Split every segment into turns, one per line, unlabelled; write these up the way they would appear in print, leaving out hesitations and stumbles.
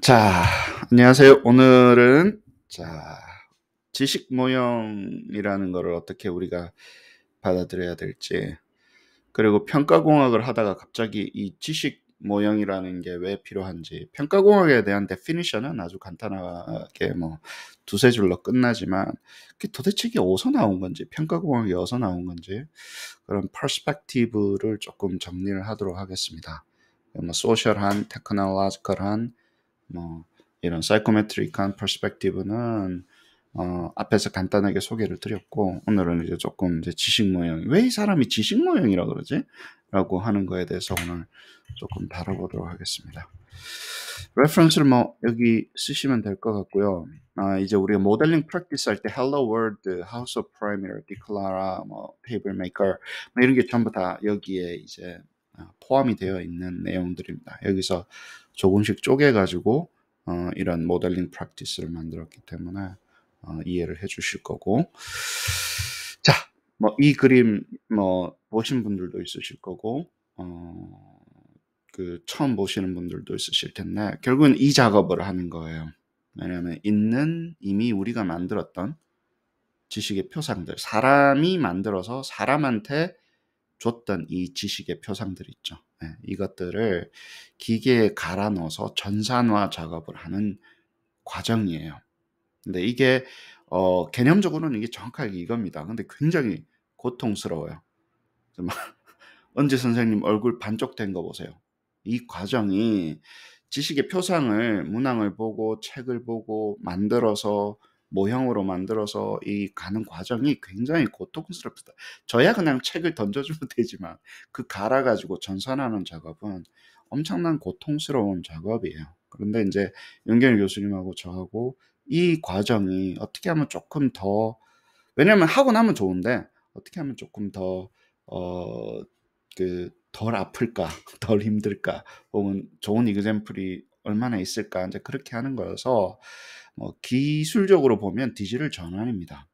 자, 안녕하세요. 오늘은 지식 모형이라는 거를 어떻게 우리가 받아들여야 될지, 그리고 평가공학을 하다가 갑자기 이 지식 모형이라는 게 왜 필요한지, 평가공학에 대한 데피니션은 아주 간단하게 뭐 두세 줄로 끝나지만 도대체 이게 어디서 나온 건지, 평가공학이 어디서 나온 건지 그런 퍼스펙티브를 조금 정리를 하도록 하겠습니다. 뭐 소셜한, 테크놀로지컬한, 뭐 이런 사이코메트릭한 퍼스펙티브는 앞에서 간단하게 소개를 드렸고, 오늘은 이제 조금 이제 지식 모형, 왜 이 사람이 지식 모형이라 그러지? 라고 하는 거에 대해서 오늘 조금 다뤄보도록 하겠습니다. 레퍼런스를 뭐 여기 쓰시면 될 것 같고요. 이제 우리가 모델링 프랙티스 할 때 Hello World, House of Primer, Declara, 뭐 Table Maker 뭐 이런 게 전부 다 여기에 이제 포함이 되어 있는 내용들입니다. 여기서 조금씩 쪼개가지고 이런 모델링 프랙티스를 만들었기 때문에 이해를 해주실 거고, 자, 뭐 이 그림 뭐 보신 분들도 있으실 거고, 그 처음 보시는 분들도 있으실 텐데, 결국은 이 작업을 하는 거예요. 왜냐하면 이미 우리가 만들었던 지식의 표상들, 사람이 만들어서 사람한테 줬던 이 지식의 표상들 있죠. 이것들을 기계에 갈아 넣어서 전산화 작업을 하는 과정이에요. 근데 이게 개념적으로는 이게 정확하게 이겁니다. 근데 굉장히 고통스러워요. 은지 선생님 얼굴 반쪽된 거 보세요. 이 과정이 지식의 표상을, 문항을 보고 책을 보고 만들어서 모형으로 만들어서 이 가는 과정이 굉장히 고통스럽다. 저야 그냥 책을 던져주면 되지만 그 갈아가지고 전산하는 작업은 엄청난 고통스러운 작업이에요. 그런데 이제 윤경일 교수님하고 저하고 이 과정이 어떻게 하면 조금 더, 왜냐면 하고 나면 좋은데 어떻게 하면 조금 더 덜 아플까, 덜 힘들까, 혹은 좋은 이그젬플이 얼마나 있을까, 이제 그렇게 하는 거여서 뭐 기술적으로 보면 디지털 전환입니다.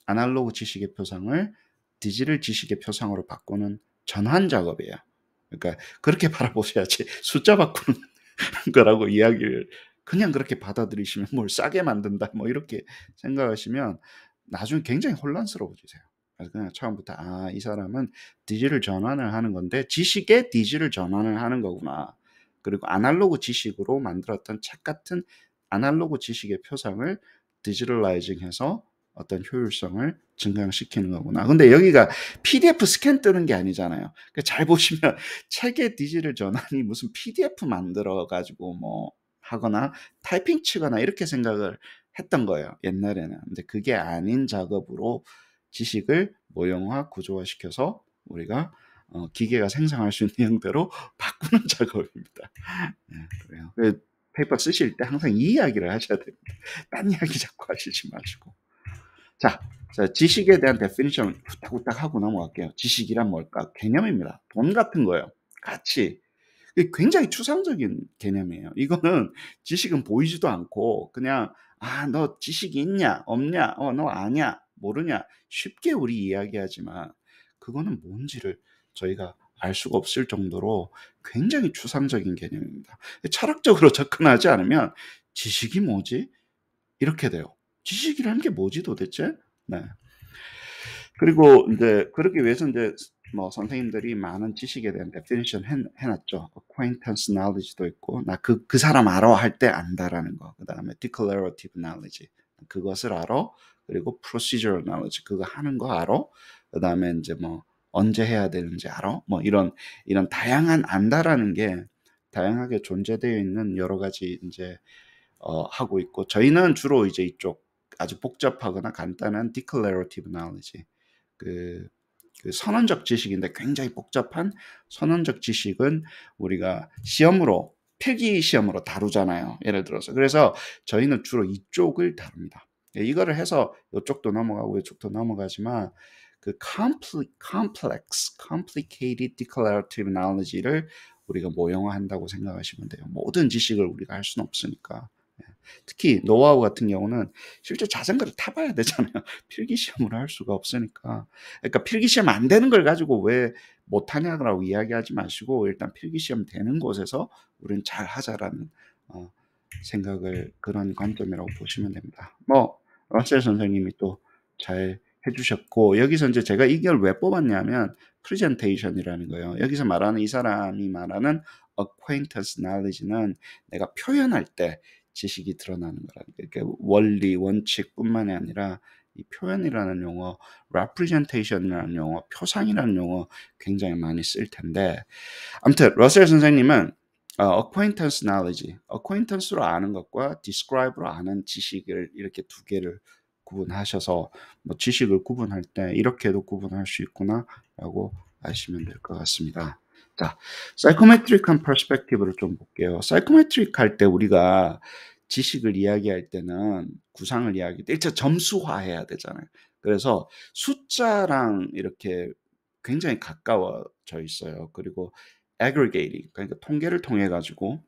아날로그 지식의 표상을 디지털 지식의 표상으로 바꾸는 전환 작업이에요. 그러니까 그렇게 바라보셔야지 숫자 바꾸는 거라고 이야기를 그냥 그렇게 받아들이시면 뭘 싸게 만든다 뭐 이렇게 생각하시면 나중에 굉장히 혼란스러워지세요. 그래서 그냥 처음부터 이 사람은 디지털 전환을 하는 건데 지식의 디지털 전환을 하는 거구나. 그리고 아날로그 지식으로 만들었던 책 같은 아날로그 지식의 표상을 디지털라이징해서 어떤 효율성을 증강시키는 거구나. 근데 여기가 PDF 스캔 뜨는 게 아니잖아요. 잘 보시면 책의 디지털 전환이 무슨 PDF 만들어 가지고 뭐 하거나 타이핑 치거나 이렇게 생각을 했던 거예요, 옛날에는. 근데 그게 아닌 작업으로 지식을 모형화, 구조화 시켜서 우리가 기계가 생성할 수 있는 형태로 바꾸는 작업입니다. 그래요. 페이퍼 쓰실 때 항상 이 이야기를 하셔야 됩니다. 딴 이야기 자꾸 하시지 마시고. 자, 지식에 대한 데피니션 후딱후딱 하고 넘어갈게요. 지식이란 뭘까? 개념입니다. 돈 같은 거예요. 가치. 굉장히 추상적인 개념이에요. 이거는 지식은 보이지도 않고 그냥 너 지식이 있냐 없냐, 너 아냐 모르냐, 쉽게 우리 이야기하지만 그거는 뭔지를 저희가 알 수가 없을 정도로 굉장히 추상적인 개념입니다. 철학적으로 접근하지 않으면 지식이 뭐지? 이렇게 돼요. 지식이라는 게 뭐지 도대체? 네. 그리고 이제 그러기 위해서 이제 뭐 선생님들이 많은 지식에 대한 definition 해놨죠. acquaintance knowledge도 있고, 나 그 사람 알아 할 때 안다라는 거. 그 다음에 declarative knowledge, 그것을 알아. 그리고 procedural knowledge, 그거 하는 거 알아. 그 다음에 이제 뭐 언제 해야 되는지 알아. 뭐 이런 다양한 안다라는 게 다양하게 존재되어 있는 여러 가지 이제 하고 있고, 저희는 주로 이제 이쪽 아주 복잡하거나 간단한 declarative knowledge, 그 선언적 지식인데 굉장히 복잡한 선언적 지식은 우리가 시험으로, 필기 시험으로 다루잖아요. 예를 들어서. 그래서 저희는 주로 이쪽을 다룹니다. 이거를 해서 이쪽도 넘어가고 이쪽도 넘어가지만 그 complex, complicated declarative knowledge를 우리가 모형화한다고 생각하시면 돼요. 모든 지식을 우리가 할 수는 없으니까. 특히 노하우 같은 경우는 실제 자전거를 타봐야 되잖아요. 필기시험을 할 수가 없으니까. 그러니까 필기시험 안 되는 걸 가지고 왜 못하냐고 이야기하지 마시고 일단 필기시험 되는 곳에서 우리는 잘 하자라는 생각을 그런 관점이라고 보시면 됩니다. 러셀 선생님이 또 잘 해주셨고 여기서 이제 제가 이걸 왜 뽑았냐면 프레젠테이션이라는 거예요. 여기서 말하는 이 사람이 말하는 acquaintance knowledge는 내가 표현할 때 지식이 드러나는 거라는 거예요. 그러니까 원리, 원칙뿐만이 아니라 이 표현이라는 용어, representation이라는 용어, 표상이라는 용어 굉장히 많이 쓸 텐데 아무튼 러셀 선생님은 acquaintance knowledge, acquaintance로 아는 것과 describe로 아는 지식을 이렇게 두 개를 구분하셔서 지식을 구분할 때 이렇게도 구분할 수 있구나라고 아시면 될 것 같습니다. 자, psychometric한 perspective를 좀 볼게요. psychometric 할 때 우리가 지식을 이야기할 때는 구상을 이야기할 때 일단 점수화해야 되잖아요. 그래서 숫자랑 이렇게 굉장히 가까워져 있어요. 그리고 aggregating 그러니까 통계를 통해 가지고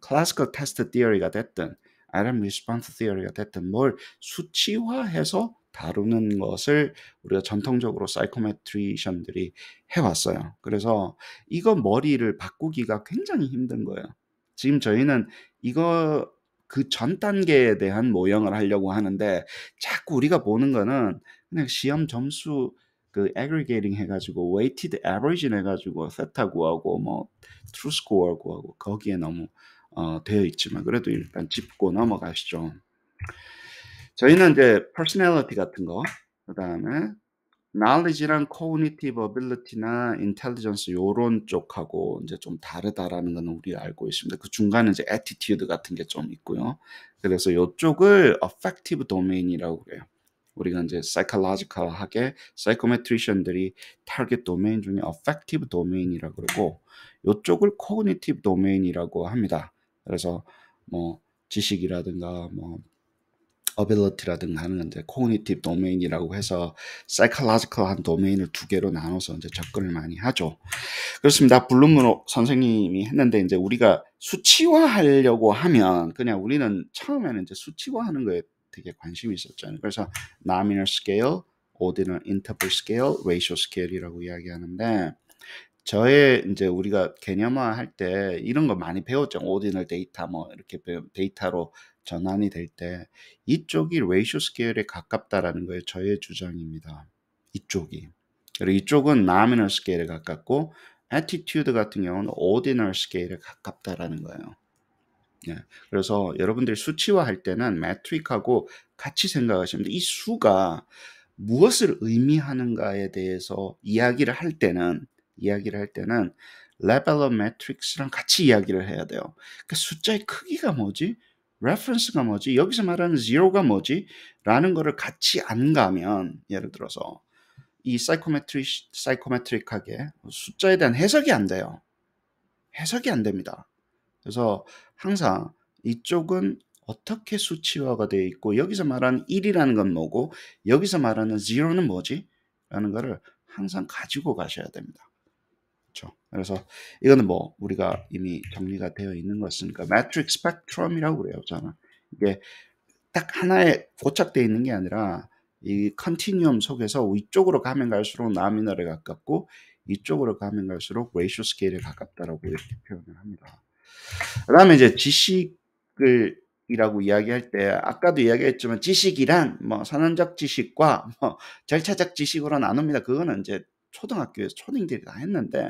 classical test theory가 됐든 item response theory가 됐든 뭘 수치화해서 다루는 것을 우리가 전통적으로 사이코메트리션들이 해왔어요. 그래서 이거 머리를 바꾸기가 굉장히 힘든 거예요. 지금 저희는 이거 그 전 단계에 대한 모형을 하려고 하는데 자꾸 우리가 보는 거는 그냥 시험 점수 그 aggregating 해가지고 weighted average 해가지고 세타 구하고 true score 구하고 거기에 너무 되어 있지만 그래도 일단 짚고 넘어가시죠. 저희는 이제 personality 같은 거, 그 다음에 knowledge랑 cognitive ability나 intelligence 요런 쪽하고 이제 좀 다르다라는 거는 우리 알고 있습니다. 그 중간에 이제 attitude 같은 게 좀 있고요. 그래서 요쪽을 affective domain이라고 그래요. 우리가 이제 psychological하게 psychometrician들이 target domain 중에 affective domain이라고 그러고 요쪽을 cognitive domain이라고 합니다. 그래서 지식이라든가 ability라든가 하는 이제 cognitive domain이라고 해서 psychological한 도메인을 두 개로 나눠서 이제 접근을 많이 하죠. 그렇습니다. 블룸으로 선생님이 했는데 이제 우리가 수치화하려고 하면 그냥 우리는 처음에는 이제 수치화하는 거에 되게 관심이 있었잖아요. 그래서 nominal scale, ordinal interval scale, ratio scale이라고 이야기하는데 저의 이제 우리가 개념화 할 때 이런 거 많이 배웠죠. 오디널 데이터 이렇게 데이터로 전환이 될 때 이쪽이 레이쇼 스케일에 가깝다라는 거예요. 저의 주장입니다. 이쪽이. 그리고 이쪽은 나미널 스케일에 가깝고 애티튜드 같은 경우는 오디널 스케일에 가깝다라는 거예요. 예. 그래서 여러분들이 수치화할 때는 매트릭하고 같이 생각하시면 이 수가 무엇을 의미하는가에 대해서 이야기를 할 때는 level of matrix랑 같이 이야기를 해야 돼요. 그러니까 숫자의 크기가 뭐지? reference가 뭐지? 여기서 말하는 zero가 뭐지? 라는 거를 같이 안 가면 예를 들어서 이 사이코메트릭하게 숫자에 대한 해석이 안 돼요. 해석이 안 됩니다. 그래서 항상 이쪽은 어떻게 수치화가 되어 있고 여기서 말하는 1이라는 건 뭐고 여기서 말하는 0는 뭐지? 라는 거를 항상 가지고 가셔야 됩니다. 그렇죠? 그래서 이거는 우리가 이미 정리가 되어 있는 것이니까 매트릭 스펙트럼이라고 그래요. 저는 이게 딱 하나에 고착되어 있는 게 아니라 이 컨티뉴엄 속에서 위쪽으로 가면 갈수록 나미널에 가깝고 이쪽으로 가면 갈수록 레이쇼 스케일에 가깝다라고 이렇게 표현을 합니다. 그 다음에 이제 지식이라고 이야기할 때 아까도 이야기했지만 지식이란 선언적 지식과 절차적 지식으로 나눕니다. 그거는 이제 초등학교에서 초딩들이 다 했는데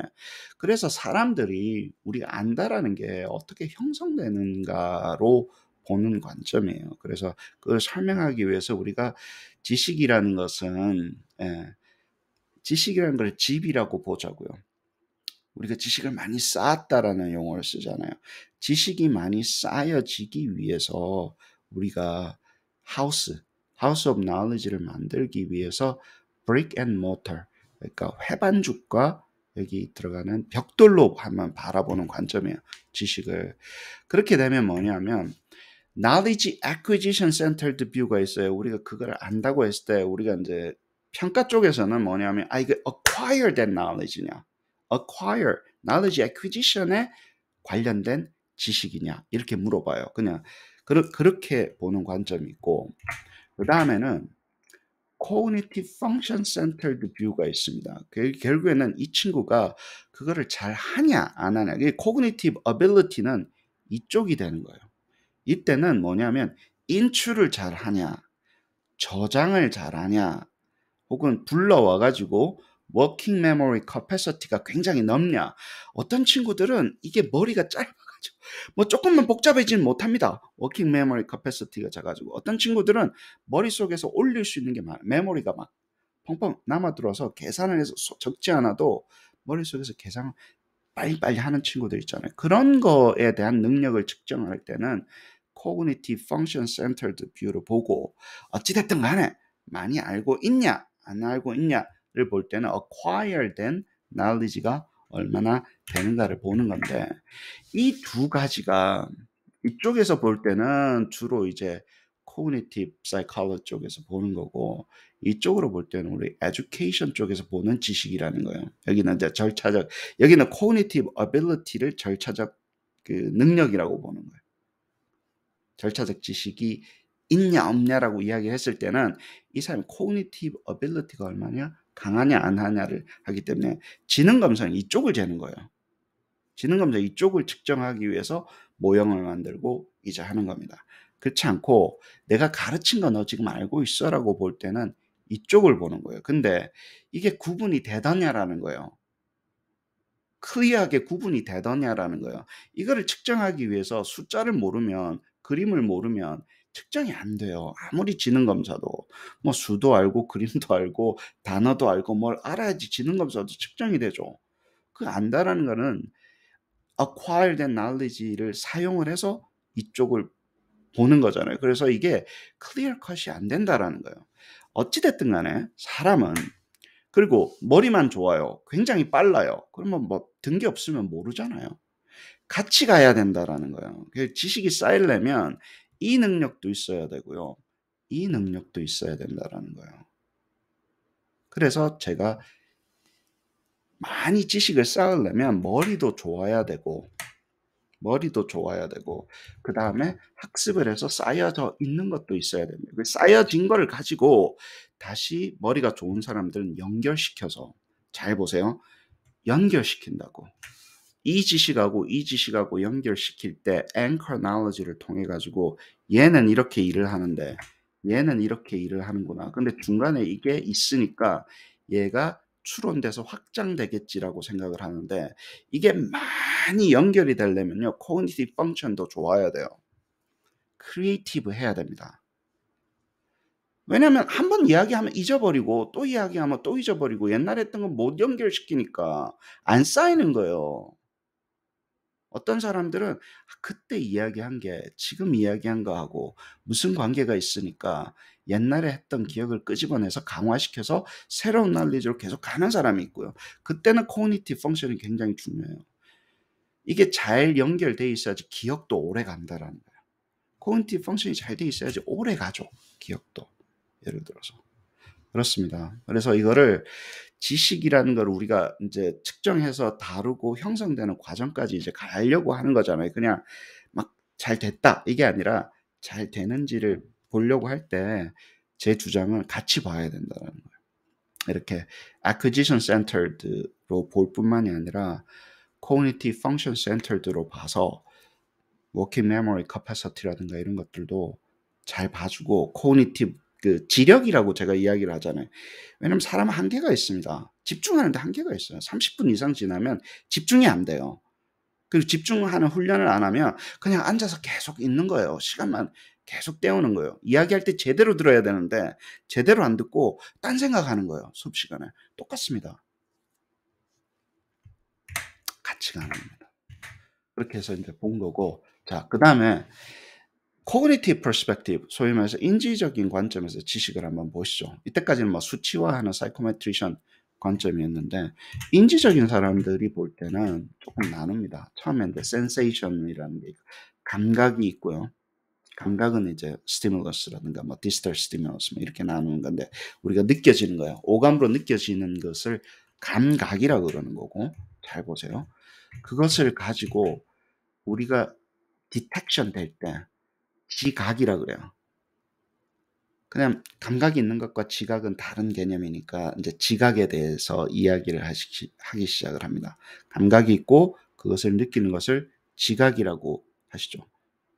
그래서 사람들이 우리가 안다라는 게 어떻게 형성되는가로 보는 관점이에요. 그래서 그걸 설명하기 위해서 우리가 지식이라는 것은 지식이라는 걸 집이라고 보자고요. 우리가 지식을 많이 쌓았다라는 용어를 쓰잖아요. 지식이 많이 쌓여지기 위해서 우리가 하우스 오브 knowledge를 만들기 위해서 brick and mortar, 그러니까 회반죽과 여기 들어가는 벽돌로 한번 바라보는 관점이에요. 지식을. 그렇게 되면 뭐냐면 knowledge acquisition centered view가 있어요. 우리가 그걸 안다고 했을 때 우리가 이제 평가 쪽에서는 뭐냐면 이게 acquire that knowledge냐 acquire, knowledge acquisition에 관련된 지식이냐 이렇게 물어봐요. 그냥 그렇게 보는 관점이 있고 그 다음에는 cognitive function centered view가 있습니다. 결국에는 이 친구가 그거를 잘 하냐 안 하냐. cognitive ability는 이쪽이 되는 거예요. 이때는 뭐냐면 인출을 잘하냐, 저장을 잘하냐, 혹은 불러와 가지고 워킹 메모리 캐패시티가 굉장히 넓냐. 어떤 친구들은 이게 머리가 짧아 가지고 뭐 조금만 복잡해지면 못합니다. 워킹 메모리 캐패시티가 작아지고. 어떤 친구들은 머릿속에서 올릴 수 있는 게 많아요. 메모리가 막 펑펑 남아들어서 계산을 해서 적지 않아도 머릿속에서 계산을 빨리빨리 하는 친구들 있잖아요. 그런 거에 대한 능력을 측정할 때는 Cognitive Function Centered View를 보고 어찌됐든 간에 많이 알고 있냐 안 알고 있냐를 볼 때는 acquire 된 knowledge가 얼마나 되는가를 보는 건데, 이 두 가지가 이쪽에서 볼 때는 주로 이제 cognitive psychology 쪽에서 보는 거고, 이쪽으로 볼 때는 우리 education 쪽에서 보는 지식이라는 거예요. 여기는 이제 절차적, 여기는 cognitive ability를 절차적 그 능력이라고 보는 거예요. 절차적 지식이 있냐 없냐라고 이야기했을 때는 이 사람이 cognitive ability가 얼마냐, 강하냐 안 하냐를 하기 때문에 지능 검사는 이쪽을 재는 거예요. 지능 검사 이쪽을 측정하기 위해서 모형을 만들고 이제 하는 겁니다. 그렇지 않고 내가 가르친 거 너 지금 알고 있어라고 볼 때는 이쪽을 보는 거예요. 근데 이게 구분이 되더냐라는 거예요. 클리어하게 구분이 되더냐라는 거예요. 이거를 측정하기 위해서 숫자를 모르면, 그림을 모르면 측정이 안 돼요. 아무리 지능 검사도 뭐 수도 알고 그림도 알고 단어도 알고 뭘 알아야지 지능 검사도 측정이 되죠. 그 안다라는 거는 acquire 된 knowledge를 사용을 해서 이쪽을 보는 거잖아요. 그래서 이게 clear cut이 안 된다라는 거예요. 어찌 됐든 간에 사람은, 그리고 머리만 좋아요, 굉장히 빨라요, 그러면 뭐 등기 없으면 모르잖아요. 같이 가야 된다라는 거예요. 지식이 쌓이려면 이 능력도 있어야 되고요, 이 능력도 있어야 된다라는 거예요. 그래서 제가 많이 지식을 쌓으려면 머리도 좋아야 되고 그 다음에 학습을 해서 쌓여져 있는 것도 있어야 됩니다. 그 쌓여진 거를 가지고 다시 머리가 좋은 사람들은 연결시켜서, 잘 보세요, 연결시킨다고. 이 지식하고 이 지식하고 연결시킬 때 anchor knowledge를 통해 가지고 얘는 이렇게 일을 하는데 얘는 이렇게 일을 하는구나. 근데 중간에 이게 있으니까 얘가 추론돼서 확장되겠지라고 생각을 하는데, 이게 많이 연결이 되려면요, cognitive function도 좋아야 돼요. creative 해야 됩니다. 왜냐면 한 번 이야기하면 잊어버리고 또 이야기하면 또 잊어버리고 옛날에 했던 건 못 연결시키니까 안 쌓이는 거예요. 어떤 사람들은 그때 이야기한 게 지금 이야기한 거하고 무슨 관계가 있으니까 옛날에 했던 기억을 끄집어내서 강화시켜서 새로운 논리지로 계속 가는 사람이 있고요. 그때는 코그니티브 펑션이 굉장히 중요해요. 이게 잘 연결돼 있어야지 기억도 오래 간다라는 거예요. 코그니티브 펑션이 잘 돼 있어야지 오래 가죠, 기억도. 예를 들어서. 그렇습니다. 그래서 이거를 지식이라는 걸 우리가 이제 측정해서 다루고 형성되는 과정까지 이제 가려고 하는 거잖아요. 그냥 막 잘 됐다 이게 아니라 잘 되는지를 보려고 할 때 제 주장은 같이 봐야 된다는 거예요. 이렇게 acquisition centered로 볼 뿐만이 아니라 cognitive function centered로 봐서 working memory capacity라든가 이런 것들도 잘 봐주고, cognitive 그 지력이라고 제가 이야기를 하잖아요. 왜냐면 사람은 한계가 있습니다. 집중하는데 한계가 있어요. 30분 이상 지나면 집중이 안 돼요. 그리고 집중하는 훈련을 안 하면 그냥 앉아서 계속 있는 거예요. 시간만 계속 때우는 거예요. 이야기할 때 제대로 들어야 되는데 제대로 안 듣고 딴 생각하는 거예요. 수업 시간에. 똑같습니다. 같이 가는 겁니다. 그렇게 해서 이제 본 거고, 자, 그 다음에 cognitive perspective, 소위 말해서 인지적인 관점에서 지식을 한번 보시죠. 이때까지는 뭐 수치화하는 사이코메트리션 관점이었는데, 인지적인 사람들이 볼 때는 조금 나눕니다. 처음에 이제 sensation이라는 게 감각이 있고요. 감각은 이제 스티뮬러스라든가 뭐 디지털 스티뮬러스 뭐 이렇게 나누는 건데, 우리가 느껴지는 거예요. 오감으로 느껴지는 것을 감각이라고 그러는 거고, 잘 보세요. 그것을 가지고 우리가 디텍션 될 때 지각이라 그래요. 그냥 감각이 있는 것과 지각은 다른 개념이니까 이제 지각에 대해서 이야기를 하기 시작을 합니다. 감각이 있고 그것을 느끼는 것을 지각이라고 하시죠.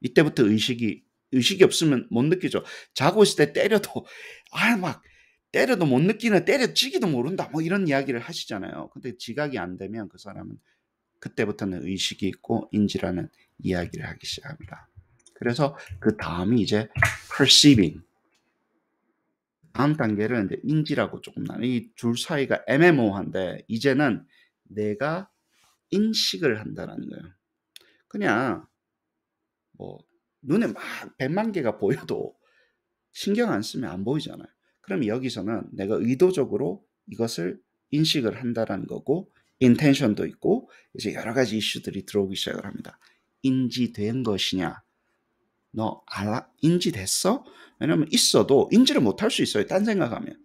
이때부터 의식이 없으면 못 느끼죠. 자고 있을 때 때려도 막 때려도 못 느끼는, 때려치기도 모른다 뭐 이런 이야기를 하시잖아요. 근데 지각이 안 되면 그 사람은 그때부터는 의식이 있고 인지라는 이야기를 하기 시작합니다. 그래서 그 다음이 이제 perceiving. 다음 단계를 이제 인지라고 조금 나눠. 이 둘 사이가 애매모호한데 이제는 내가 인식을 한다는 거예요. 그냥 뭐 눈에 막 100만 개가 보여도 신경 안 쓰면 안 보이잖아요. 그럼 여기서는 내가 의도적으로 이것을 인식을 한다라는 거고 인텐션도 있고 이제 여러 가지 이슈들이 들어오기 시작을 합니다. 인지된 것이냐? 너 인지됐어? 왜냐면 있어도 인지를 못할 수 있어요. 딴 생각하면.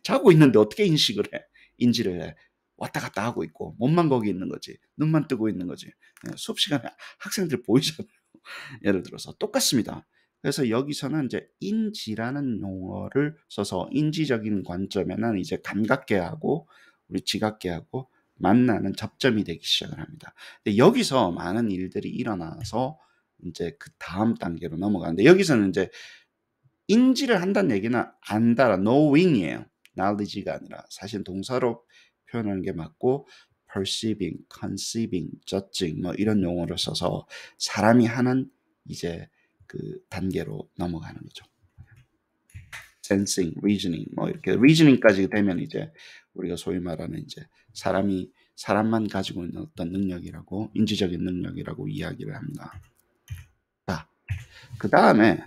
자고 있는데 어떻게 인식을 해? 인지를 해. 왔다 갔다 하고 있고 몸만 거기 있는 거지. 눈만 뜨고 있는 거지. 수업 시간에 학생들 보이잖아요. 예를 들어서 똑같습니다. 그래서 여기서는 이제 인지라는 용어를 써서 인지적인 관점에는 이제 감각계하고 우리 지각계하고 만나는 접점이 되기 시작을 합니다. 근데 여기서 많은 일들이 일어나서 이제 그 다음 단계로 넘어가는데 여기서는 이제 인지를 한다는 얘기는 안다라 knowing이에요. knowledge가 아니라 사실 동사로 표현하는 게 맞고 perceiving, conceiving, judging 뭐 이런 용어를 써서 사람이 하는 이제 그 단계로 넘어가는 거죠. sensing, reasoning 뭐 이렇게 reasoning까지 되면 이제 우리가 소위 말하는 이제 사람만 가지고 있는 어떤 능력이라고 인지적인 능력이라고 이야기를 합니다. 자, 그 다음에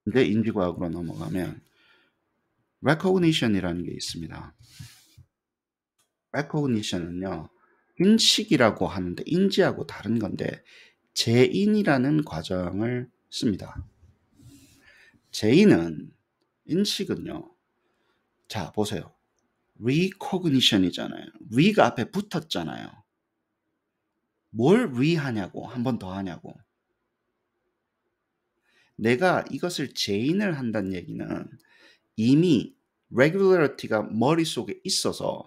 이제 인지과학으로 넘어가면 recognition이라는 게 있습니다. recognition은요, 인식이라고 하는데 인지하고 다른 건데 재인이라는 과정을 씁니다. 재인은 인식은요. 자, 보세요. recognition이잖아요. re가 앞에 붙었잖아요. 뭘 re하냐고, 한 번 더 하냐고. 내가 이것을 재인을 한다는 얘기는 이미 regularity가 머릿속에 있어서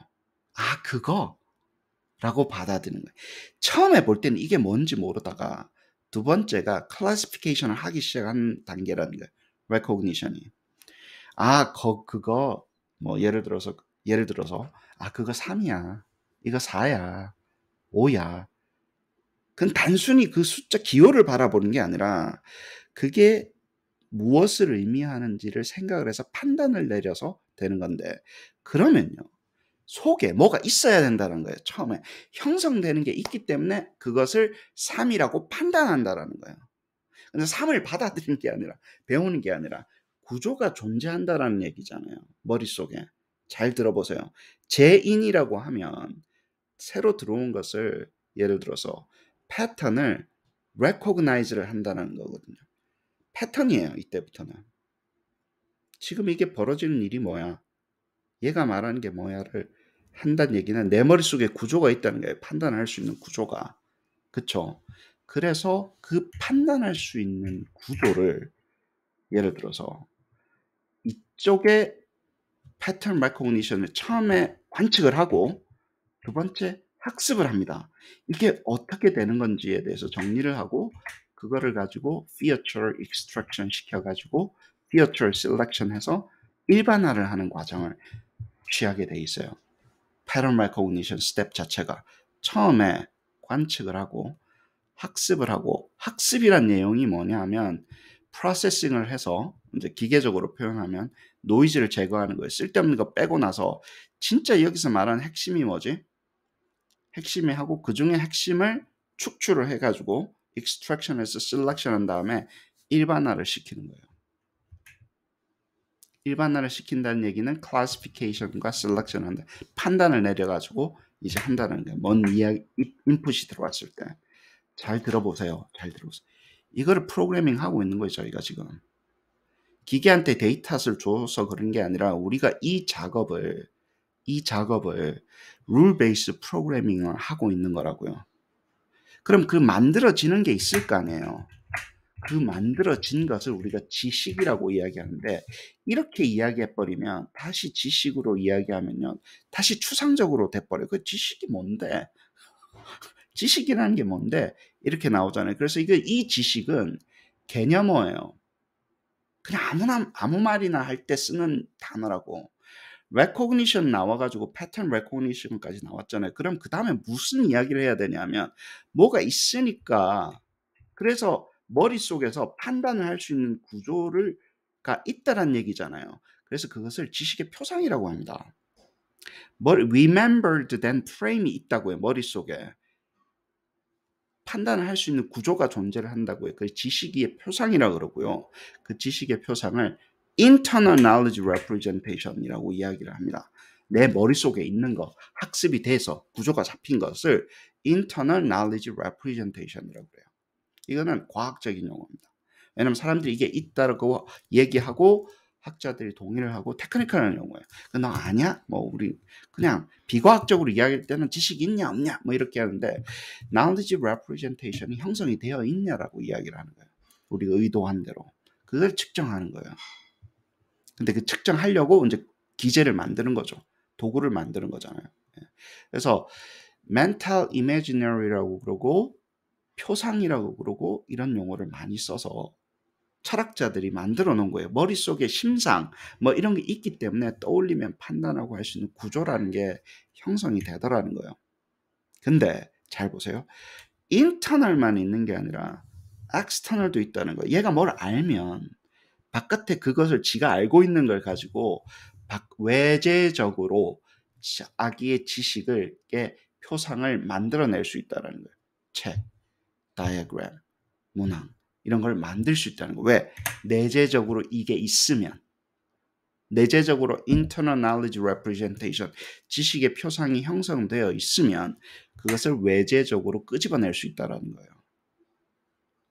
그거 라고 받아들이는 거예요. 처음에 볼 때는 이게 뭔지 모르다가 두 번째가 클래시피케이션을 하기 시작한 단계라는 거예요. recognition이. 그거 뭐 예를 들어서 그거 3이야. 이거 4야. 5야. 그건 단순히 그 숫자 기호를 바라보는 게 아니라 그게 무엇을 의미하는지를 생각을 해서 판단을 내려서 되는 건데 그러면요. 속에 뭐가 있어야 된다는 거예요. 처음에 형성되는 게 있기 때문에 그것을 3이라고 판단한다라는 거예요. 근데 3을 받아들이는 게 아니라 배우는 게 아니라 구조가 존재한다라는 얘기잖아요. 머릿속에. 잘 들어보세요. 재인이라고 하면 새로 들어온 것을 예를 들어서 패턴을 recognize를 한다는 거거든요. 패턴이에요. 이때부터는. 지금 이게 벌어지는 일이 뭐야? 얘가 말하는 게 뭐야를 한다는 얘기는 내 머릿속에 구조가 있다는 거예요. 판단할 수 있는 구조가. 그쵸? 그래서 그 판단할 수 있는 구조를 예를 들어서 이쪽에 패턴 레코그니션을 처음에 관측을 하고 두 번째 학습을 합니다. 이게 어떻게 되는 건지에 대해서 정리를 하고 그거를 가지고 feature extraction 시켜가지고 feature selection 해서 일반화를 하는 과정을 취하게 돼 있어요. 패턴 레코그니션 스텝 자체가 처음에 관측을 하고 학습을 하고 학습이란 내용이 뭐냐면 프로세싱을 해서 이제 기계적으로 표현하면 노이즈를 제거하는 거예요. 쓸데없는 거 빼고 나서 진짜 여기서 말하는 핵심이 뭐지? 핵심이 하고 그 중에 핵심을 축출을 해가지고 extraction에서 selection 한 다음에 일반화를 시키는 거예요. 일반화를 시킨다는 얘기는 classification과 selection 한다. 판단을 내려가지고 이제 한다는 거예요. 뭔 인풋이 들어왔을 때. 잘 들어보세요. 잘 들어보세요. 이거를 프로그래밍 하고 있는 거예요. 저희가 지금. 기계한테 데이터를 줘서 그런 게 아니라 우리가 이 작업을 룰 베이스 프로그래밍을 하고 있는 거라고요. 그럼 그 만들어지는 게 있을 거 아니에요. 그 만들어진 것을 우리가 지식이라고 이야기하는데 이렇게 이야기해버리면 다시 지식으로 이야기하면요. 다시 추상적으로 돼버려요. 그 지식이 뭔데? 지식이라는 게 뭔데? 이렇게 나오잖아요. 그래서 이 지식은 개념어예요. 그냥 아무 말이나 할 때 쓰는 단어라고. recognition 나와가지고 pattern recognition까지 나왔잖아요. 그럼 그 다음에 무슨 이야기를 해야 되냐면 뭐가 있으니까 그래서 머릿속에서 판단을 할 수 있는 구조가 있다란 얘기잖아요. 그래서 그것을 지식의 표상이라고 합니다. remembered then frame이 있다고요. 머릿속에. 판단을 할 수 있는 구조가 존재를 한다고요. 그 지식의 표상이라고 그러고요. 그 지식의 표상을 internal knowledge representation이라고 이야기를 합니다. 내 머릿속에 있는 거, 학습이 돼서 구조가 잡힌 것을 internal knowledge representation이라고 그래요. 이거는 과학적인 용어입니다. 왜냐하면 사람들이 이게 있다고 얘기하고 학자들이 동의를 하고 테크니컬한 용어예요. 너 아냐? 뭐 우리 그냥 비과학적으로 이야기할 때는 지식이 있냐 없냐 뭐 이렇게 하는데 knowledge representation이 형성이 되어 있냐라고 이야기를 하는 거예요. 우리가 의도한 대로. 그걸 측정하는 거예요. 근데 그 측정하려고 이제 기제를 만드는 거죠. 도구를 만드는 거잖아요. 그래서 mental imaginary라고 그러고 표상이라고 그러고 이런 용어를 많이 써서 철학자들이 만들어 놓은 거예요. 머릿속에 심상 뭐 이런 게 있기 때문에 떠올리면 판단하고 할 수 있는 구조라는 게 형성이 되더라는 거예요. 근데 잘 보세요. 인터널만 있는 게 아니라 엑스터널도 있다는 거예요. 얘가 뭘 알면 바깥에 그것을 지가 알고 있는 걸 가지고 외재적으로 자기의 지식을 표상을 만들어낼 수 있다는 거예요. 책, 다이어그램, 문항 이런 걸 만들 수 있다는 거예요. 왜? 내재적으로 이게 있으면 내재적으로 internal knowledge representation 지식의 표상이 형성되어 있으면 그것을 외재적으로 끄집어낼 수 있다는 거예요.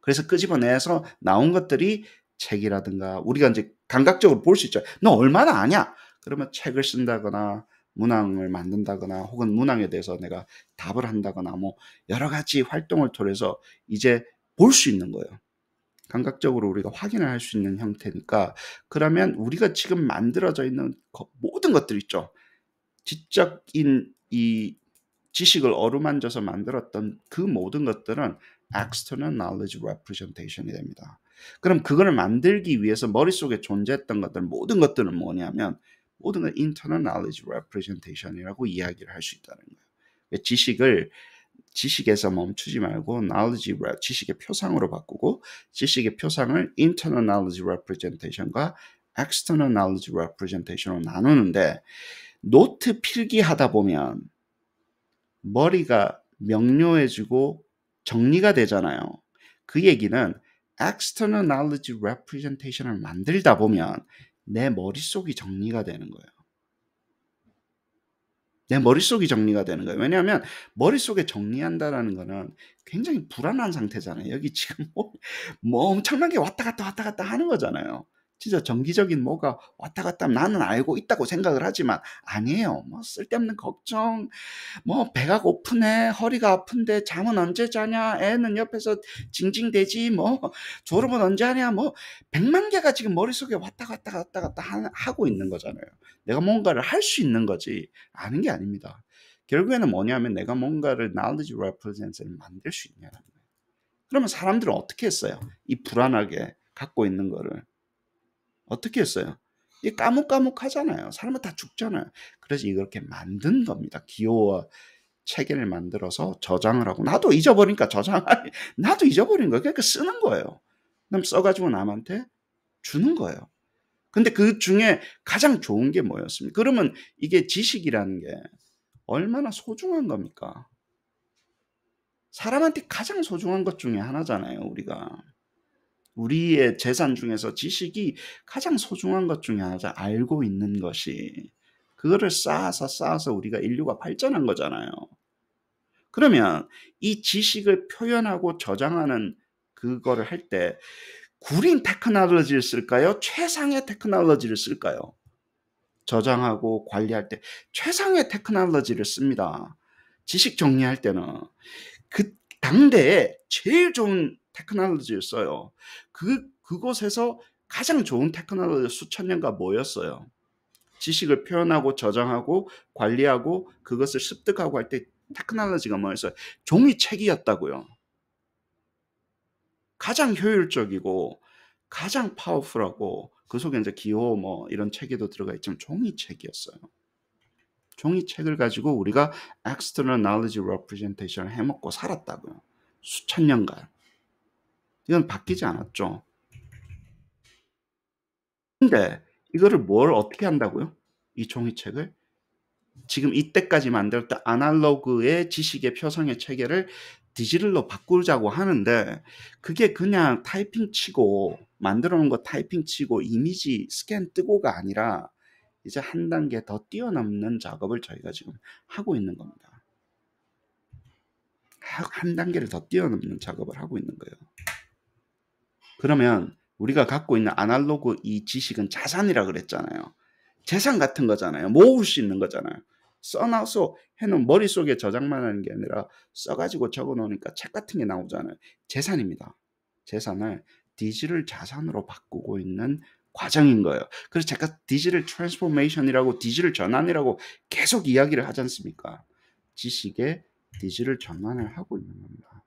그래서 끄집어내서 나온 것들이 책이라든가 우리가 이제 감각적으로 볼 수 있죠. 너 얼마나 아냐? 그러면 책을 쓴다거나 문항을 만든다거나 혹은 문항에 대해서 내가 답을 한다거나 뭐 여러 가지 활동을 통해서 이제 볼 수 있는 거예요. 감각적으로 우리가 확인을 할 수 있는 형태니까 그러면 우리가 지금 만들어져 있는 모든 것들 있죠. 지적인 이 지식을 어루만져서 만들었던 그 모든 것들은 external knowledge representation이 됩니다. 그럼 그거를 만들기 위해서 머릿속에 존재했던 것들 모든 것들은 뭐냐면 모든 건 internal knowledge representation이라고 이야기를 할 수 있다는 거예요. 지식에서 멈추지 말고 knowledge, 지식의 표상으로 바꾸고 지식의 표상을 internal knowledge representation과 external knowledge representation으로 나누는데 노트 필기하다 보면 머리가 명료해지고 정리가 되잖아요. 그 얘기는 external knowledge representation을 만들다 보면 내 머릿속이 정리가 되는 거예요. 내 머릿속이 정리가 되는 거예요. 왜냐하면 머릿속에 정리한다라는 거는 굉장히 불안한 상태잖아요. 여기 지금 뭐 엄청나게 왔다 갔다 하는 거잖아요. 진짜 정기적인 뭐가 왔다 갔다 하면 나는 알고 있다고 생각을 하지만 아니에요. 뭐 쓸데없는 걱정, 뭐 배가 고프네, 허리가 아픈데 잠은 언제 자냐, 애는 옆에서 징징대지, 뭐 졸업은 언제 하냐, 뭐 100만 개가 지금 머릿속에 왔다 갔다 하고 있는 거잖아요. 내가 뭔가를 할 수 있는 거지 아는 게 아닙니다. 결국에는 뭐냐면 내가 뭔가를 knowledge representation을 만들 수 있냐는 거예요. 그러면 사람들은 어떻게 했어요? 이 불안하게 갖고 있는 거를 어떻게 했어요? 이 까묵까묵하잖아요. 사람은 다 죽잖아요. 그래서 이렇게 만든 겁니다. 기호와 체계를 만들어서 저장을 하고 나도 잊어버리니까 나도 잊어버린 거예요. 그러니까 쓰는 거예요. 그럼 써가지고 남한테 주는 거예요. 근데 그 중에 가장 좋은 게 뭐였습니까? 그러면 이게 지식이라는 게 얼마나 소중한 겁니까? 사람한테 가장 소중한 것 중에 하나잖아요, 우리가. 우리의 재산 중에서 지식이 가장 소중한 것 중에 하나죠. 알고 있는 것이. 그거를 쌓아서 우리가 인류가 발전한 거잖아요. 그러면 이 지식을 표현하고 저장하는 그거를 할 때 구린 테크놀로지를 쓸까요? 최상의 테크놀로지를 쓸까요? 저장하고 관리할 때 최상의 테크놀로지를 씁니다. 지식 정리할 때는 그 당대에 제일 좋은 테크놀로지를 써요. 그곳에서 가장 좋은 테크놀로지 수천 년가 뭐였어요? 지식을 표현하고 저장하고 관리하고 그것을 습득하고 할 때 테크놀로지가 뭐였어요? 종이책이었다고요. 가장 효율적이고 가장 파워풀하고 그 속에 이제 기호 뭐 이런 체계도 들어가 있지만 종이책이었어요. 종이책을 가지고 우리가 external knowledge representation을 해먹고 살았다고요. 수천 년간. 이건 바뀌지 않았죠. 근데 이거를 뭘 어떻게 한다고요? 이 종이책을? 지금 이때까지 만들었던 아날로그의 지식의 표상의 체계를 디지털로 바꾸자고 하는데 그게 그냥 타이핑 치고 만들어 놓은 거 타이핑 치고 이미지 스캔 뜨고가 아니라 이제 한 단계 더 뛰어넘는 작업을 저희가 지금 하고 있는 겁니다. 한 단계를 더 뛰어넘는 작업을 하고 있는 거예요. 그러면 우리가 갖고 있는 아날로그 이 지식은 자산이라 그랬잖아요. 재산 같은 거잖아요. 모을 수 있는 거잖아요. 써놔서 해놓은 머릿속에 저장만 하는 게 아니라 써가지고 적어놓으니까 책 같은 게 나오잖아요. 재산입니다. 재산을 디지털 자산으로 바꾸고 있는 과정인 거예요. 그래서 제가 디지털 트랜스포메이션이라고 디지털 전환이라고 계속 이야기를 하지 않습니까? 지식의 디지털 전환을 하고 있는 겁니다.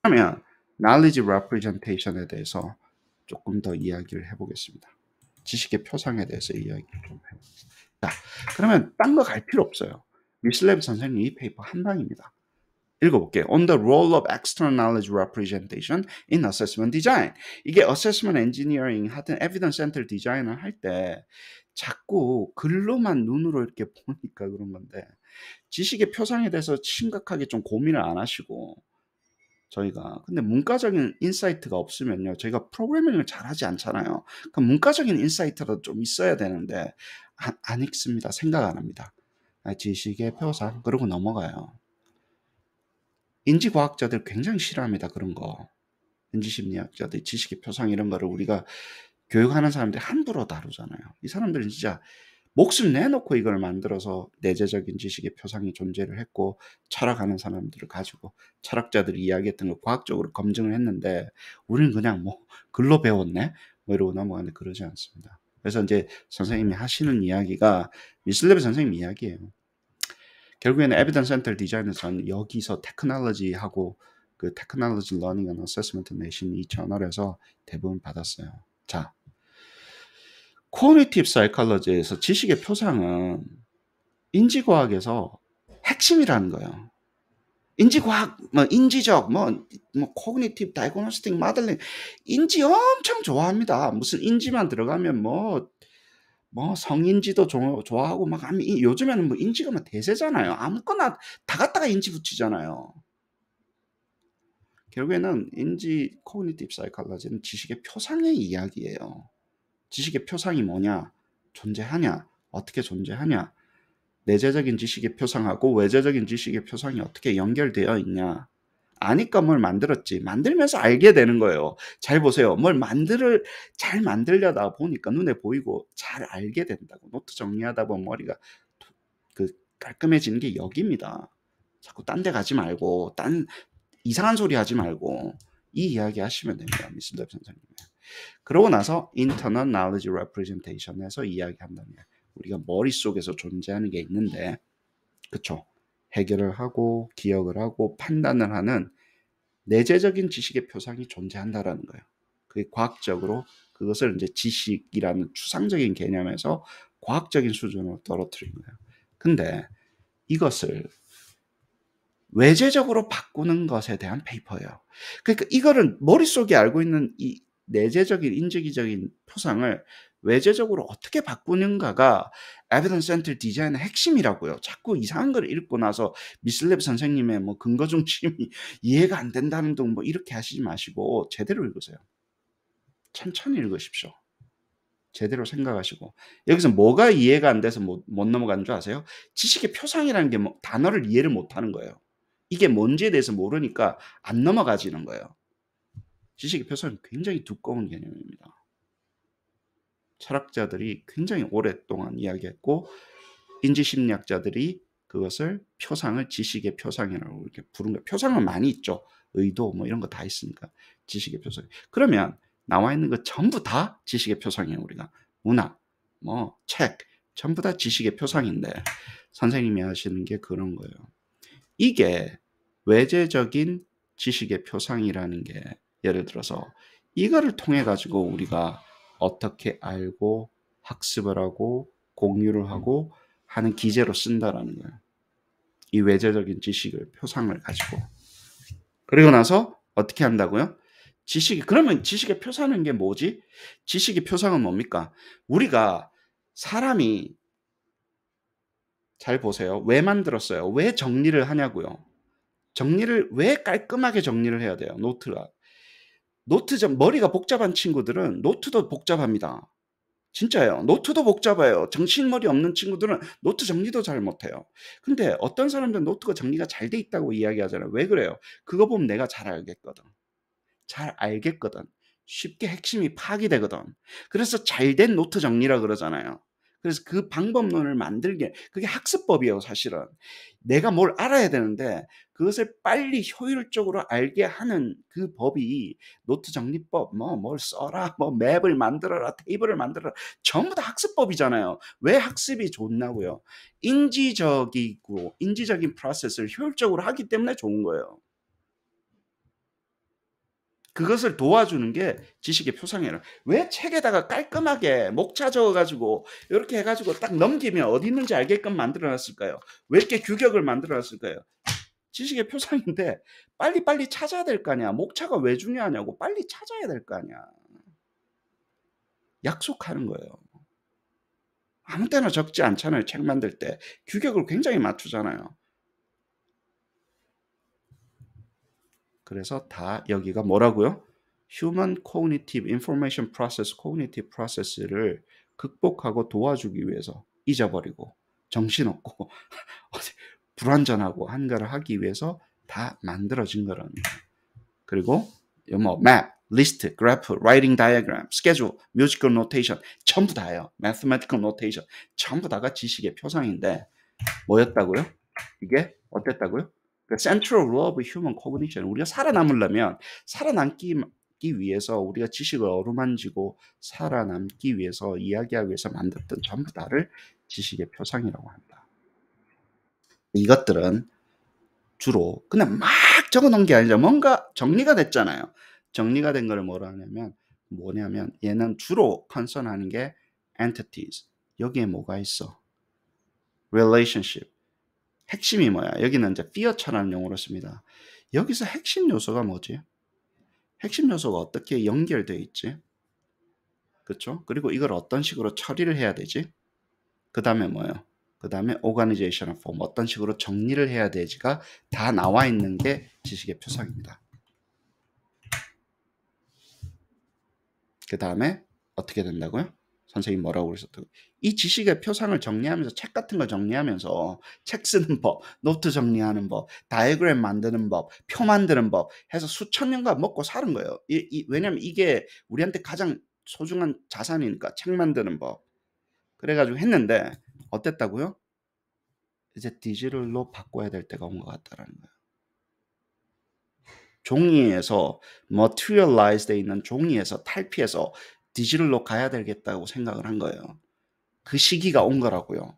그러면 knowledge representation에 대해서 조금 더 이야기를 해보겠습니다. 지식의 표상에 대해서 이야기를 좀 해보겠습니다. 자, 그러면 딴 거 갈 필요 없어요. 미슬랩 선생님 이 페이퍼 한 방입니다. 읽어볼게요. On the role of external knowledge representation in assessment design. 이게 assessment engineering 하든 evidence center design을 할 때 자꾸 글로만 눈으로 이렇게 보니까 그런 건데 지식의 표상에 대해서 심각하게 좀 고민을 안 하시고 저희가 근데 문과적인 인사이트가 없으면요 저희가 프로그래밍을 잘하지 않잖아요. 그럼 문과적인 인사이트라도 좀 있어야 되는데 안 읽습니다. 생각 안 합니다. 지식의 표상 그러고 넘어가요. 인지과학자들 굉장히 싫어합니다. 그런 거. 인지심리학자들 지식의 표상 이런 거를 우리가 교육하는 사람들이 함부로 다루잖아요. 이 사람들은 진짜 목숨 내놓고 이걸 만들어서 내재적인 지식의 표상이 존재를 했고 철학하는 사람들을 가지고 철학자들이 이야기했던 걸 과학적으로 검증을 했는데 우리는 그냥 뭐 글로 배웠네 뭐 이러고 넘어가는데 그러지 않습니다. 그래서 이제 선생님이 하시는 이야기가 미슬레브 선생님 이야기예요. 결국에는 에비던스 센터 디자인에서는 여기서 테크놀로지하고 그 테크놀로지 러닝 앤 어세스먼트 내신 이 저널에서 대부분 받았어요. 자, 코그니티브 사이콜로지에서 지식의 표상은 인지과학에서 핵심이라는 거예요. 인지과학, 뭐 인지적, 뭐 코그니티브 다이그노스틱 모델링 인지 엄청 좋아합니다. 무슨 인지만 들어가면 뭐 성인지도 좋아하고 막 요즘에는 뭐 인지가 막 대세잖아요. 아무거나 다 갖다가 인지 붙이잖아요. 결국에는 인지 코그니티브 사이콜로지는 지식의 표상의 이야기예요. 지식의 표상이 뭐냐? 존재하냐? 어떻게 존재하냐? 내재적인 지식의 표상하고 외재적인 지식의 표상이 어떻게 연결되어 있냐? 아니까 뭘 만들었지. 만들면서 알게 되는 거예요. 잘 보세요. 잘 만들려다 보니까 눈에 보이고 잘 알게 된다고. 노트 정리하다 보면 머리가 깔끔해지는 게 여기입니다. 자꾸 딴 데 가지 말고, 이상한 소리 하지 말고, 이 이야기 하시면 됩니다. 미슬랩 선생님. 그러고 나서 internal knowledge representation에서 이야기한다면 우리가 머릿속에서 존재하는 게 있는데 그쵸? 해결을 하고 기억을 하고 판단을 하는 내재적인 지식의 표상이 존재한다라는 거예요. 그게 과학적으로 그것을 이제 지식이라는 추상적인 개념에서 과학적인 수준으로 떨어뜨린 거예요. 근데 이것을 외재적으로 바꾸는 것에 대한 페이퍼예요. 그러니까 이거를 머릿속에 알고 있는 이 내재적인 인지기적인 표상을 외재적으로 어떻게 바꾸는가가 에비던스 센터 디자인의 핵심이라고요. 자꾸 이상한 걸 읽고 나서 미슬랩 선생님의 뭐 근거 중심이 이해가 안 된다는 등 뭐 이렇게 하시지 마시고 제대로 읽으세요. 천천히 읽으십시오. 제대로 생각하시고 여기서 뭐가 이해가 안 돼서 못 넘어가는 줄 아세요? 지식의 표상이라는 게 단어를 이해를 못하는 거예요. 이게 뭔지에 대해서 모르니까 안 넘어가지는 거예요. 지식의 표상은 굉장히 두꺼운 개념입니다. 철학자들이 굉장히 오랫동안 이야기했고 인지심리학자들이 그것을 표상을 지식의 표상이라고 이렇게 부른 거예요. 표상은 많이 있죠. 의도 뭐 이런 거 다 있으니까 지식의 표상. 그러면 나와 있는 거 전부 다 지식의 표상이에요. 우리가 문학, 뭐 책 전부 다 지식의 표상인데 선생님이 하시는 게 그런 거예요. 이게 외재적인 지식의 표상이라는 게 예를 들어서 이거를 통해 가지고 우리가 어떻게 알고 학습을 하고 공유를 하고 하는 기제로 쓴다라는 거예요. 이 외재적인 지식을 표상을 가지고. 그리고 나서 어떻게 한다고요? 그러면 지식의 표상은 게 뭐지? 지식의 표상은 뭡니까? 우리가 사람이 잘 보세요. 왜 만들었어요? 왜 정리를 하냐고요? 정리를 왜 깔끔하게 정리를 해야 돼요? 노트가. 머리가 복잡한 친구들은 노트도 복잡합니다. 진짜예요. 노트도 복잡해요. 정신머리 없는 친구들은 노트 정리도 잘 못해요. 근데 어떤 사람들은 노트가 정리가 잘 돼 있다고 이야기하잖아요. 왜 그래요? 그거 보면 내가 잘 알겠거든. 잘 알겠거든. 쉽게 핵심이 파악이 되거든. 그래서 잘된 노트 정리라 그러잖아요. 그래서 그 방법론을 만들게, 그게 학습법이에요, 사실은. 내가 뭘 알아야 되는데 그것을 빨리 효율적으로 알게 하는 그 법이 노트 정리법, 뭘 써라, 맵을 만들어라, 테이블을 만들어라, 전부 다 학습법이잖아요. 왜 학습이 좋나고요? 인지적이고 인지적인 프로세스를 효율적으로 하기 때문에 좋은 거예요. 그것을 도와주는 게 지식의 표상이에요. 왜 책에다가 깔끔하게 목차 적어가지고 이렇게 해가지고 딱 넘기면 어디 있는지 알게끔 만들어놨을까요? 왜 이렇게 규격을 만들어놨을까요? 지식의 표상인데 빨리빨리 찾아야 될 거 아니야. 목차가 왜 중요하냐고. 빨리 찾아야 될 거 아니야. 약속하는 거예요. 아무 때나 적지 않잖아요. 책 만들 때. 규격을 굉장히 맞추잖아요. 그래서 다 여기가 뭐라고요? Human Cognitive Information Process, Cognitive Process를 극복하고 도와주기 위해서 잊어버리고 정신없고 불완전하고 한가를 하기 위해서 다 만들어진 거라는 거예요. 그리고 map, list, graph, writing diagram, schedule, musical notation 전부 다예요. mathematical notation 전부 다가 지식의 표상인데 뭐였다고요? 이게 어땠다고요? Central Rule of Human Cognition. 우리가 살아남으려면 살아남기 위해서 우리가 지식을 어루만지고 살아남기 위해서 이야기하기 위해서 만들었던 전부 다를 지식의 표상이라고 한다. 이것들은 주로 그냥 막 적어놓은 게 아니라 뭔가 정리가 됐잖아요. 정리가 된 거를 뭐냐면 얘는 주로 컨선하는 게 entities. 여기에 뭐가 있어? relationship. 핵심이 뭐야? 여기는 이제 feature라는 용어로 씁니다. 여기서 핵심 요소가 뭐지? 핵심 요소가 어떻게 연결되어 있지? 그렇죠? 그리고 이걸 어떤 식으로 처리를 해야 되지? 그 다음에 뭐예요? 그 다음에 organizational form, 어떤 식으로 정리를 해야 되지가 다 나와 있는 게 지식의 표상입니다. 그 다음에 어떻게 된다고요? 선생님 뭐라고 그러셨다고? 이 지식의 표상을 정리하면서 책 같은 걸 정리하면서 책 쓰는 법, 노트 정리하는 법, 다이어그램 만드는 법, 표 만드는 법 해서 수천 년간 먹고 사는 거예요. 왜냐면 이게 우리한테 가장 소중한 자산이니까 책 만드는 법. 그래가지고 했는데 어땠다고요? 이제 디지털로 바꿔야 될 때가 온 것 같다라는 거예요. 종이에서 materialize 돼 있는 종이에서 탈피해서 디지털로 가야 되겠다고 생각을 한 거예요. 그 시기가 온 거라고요.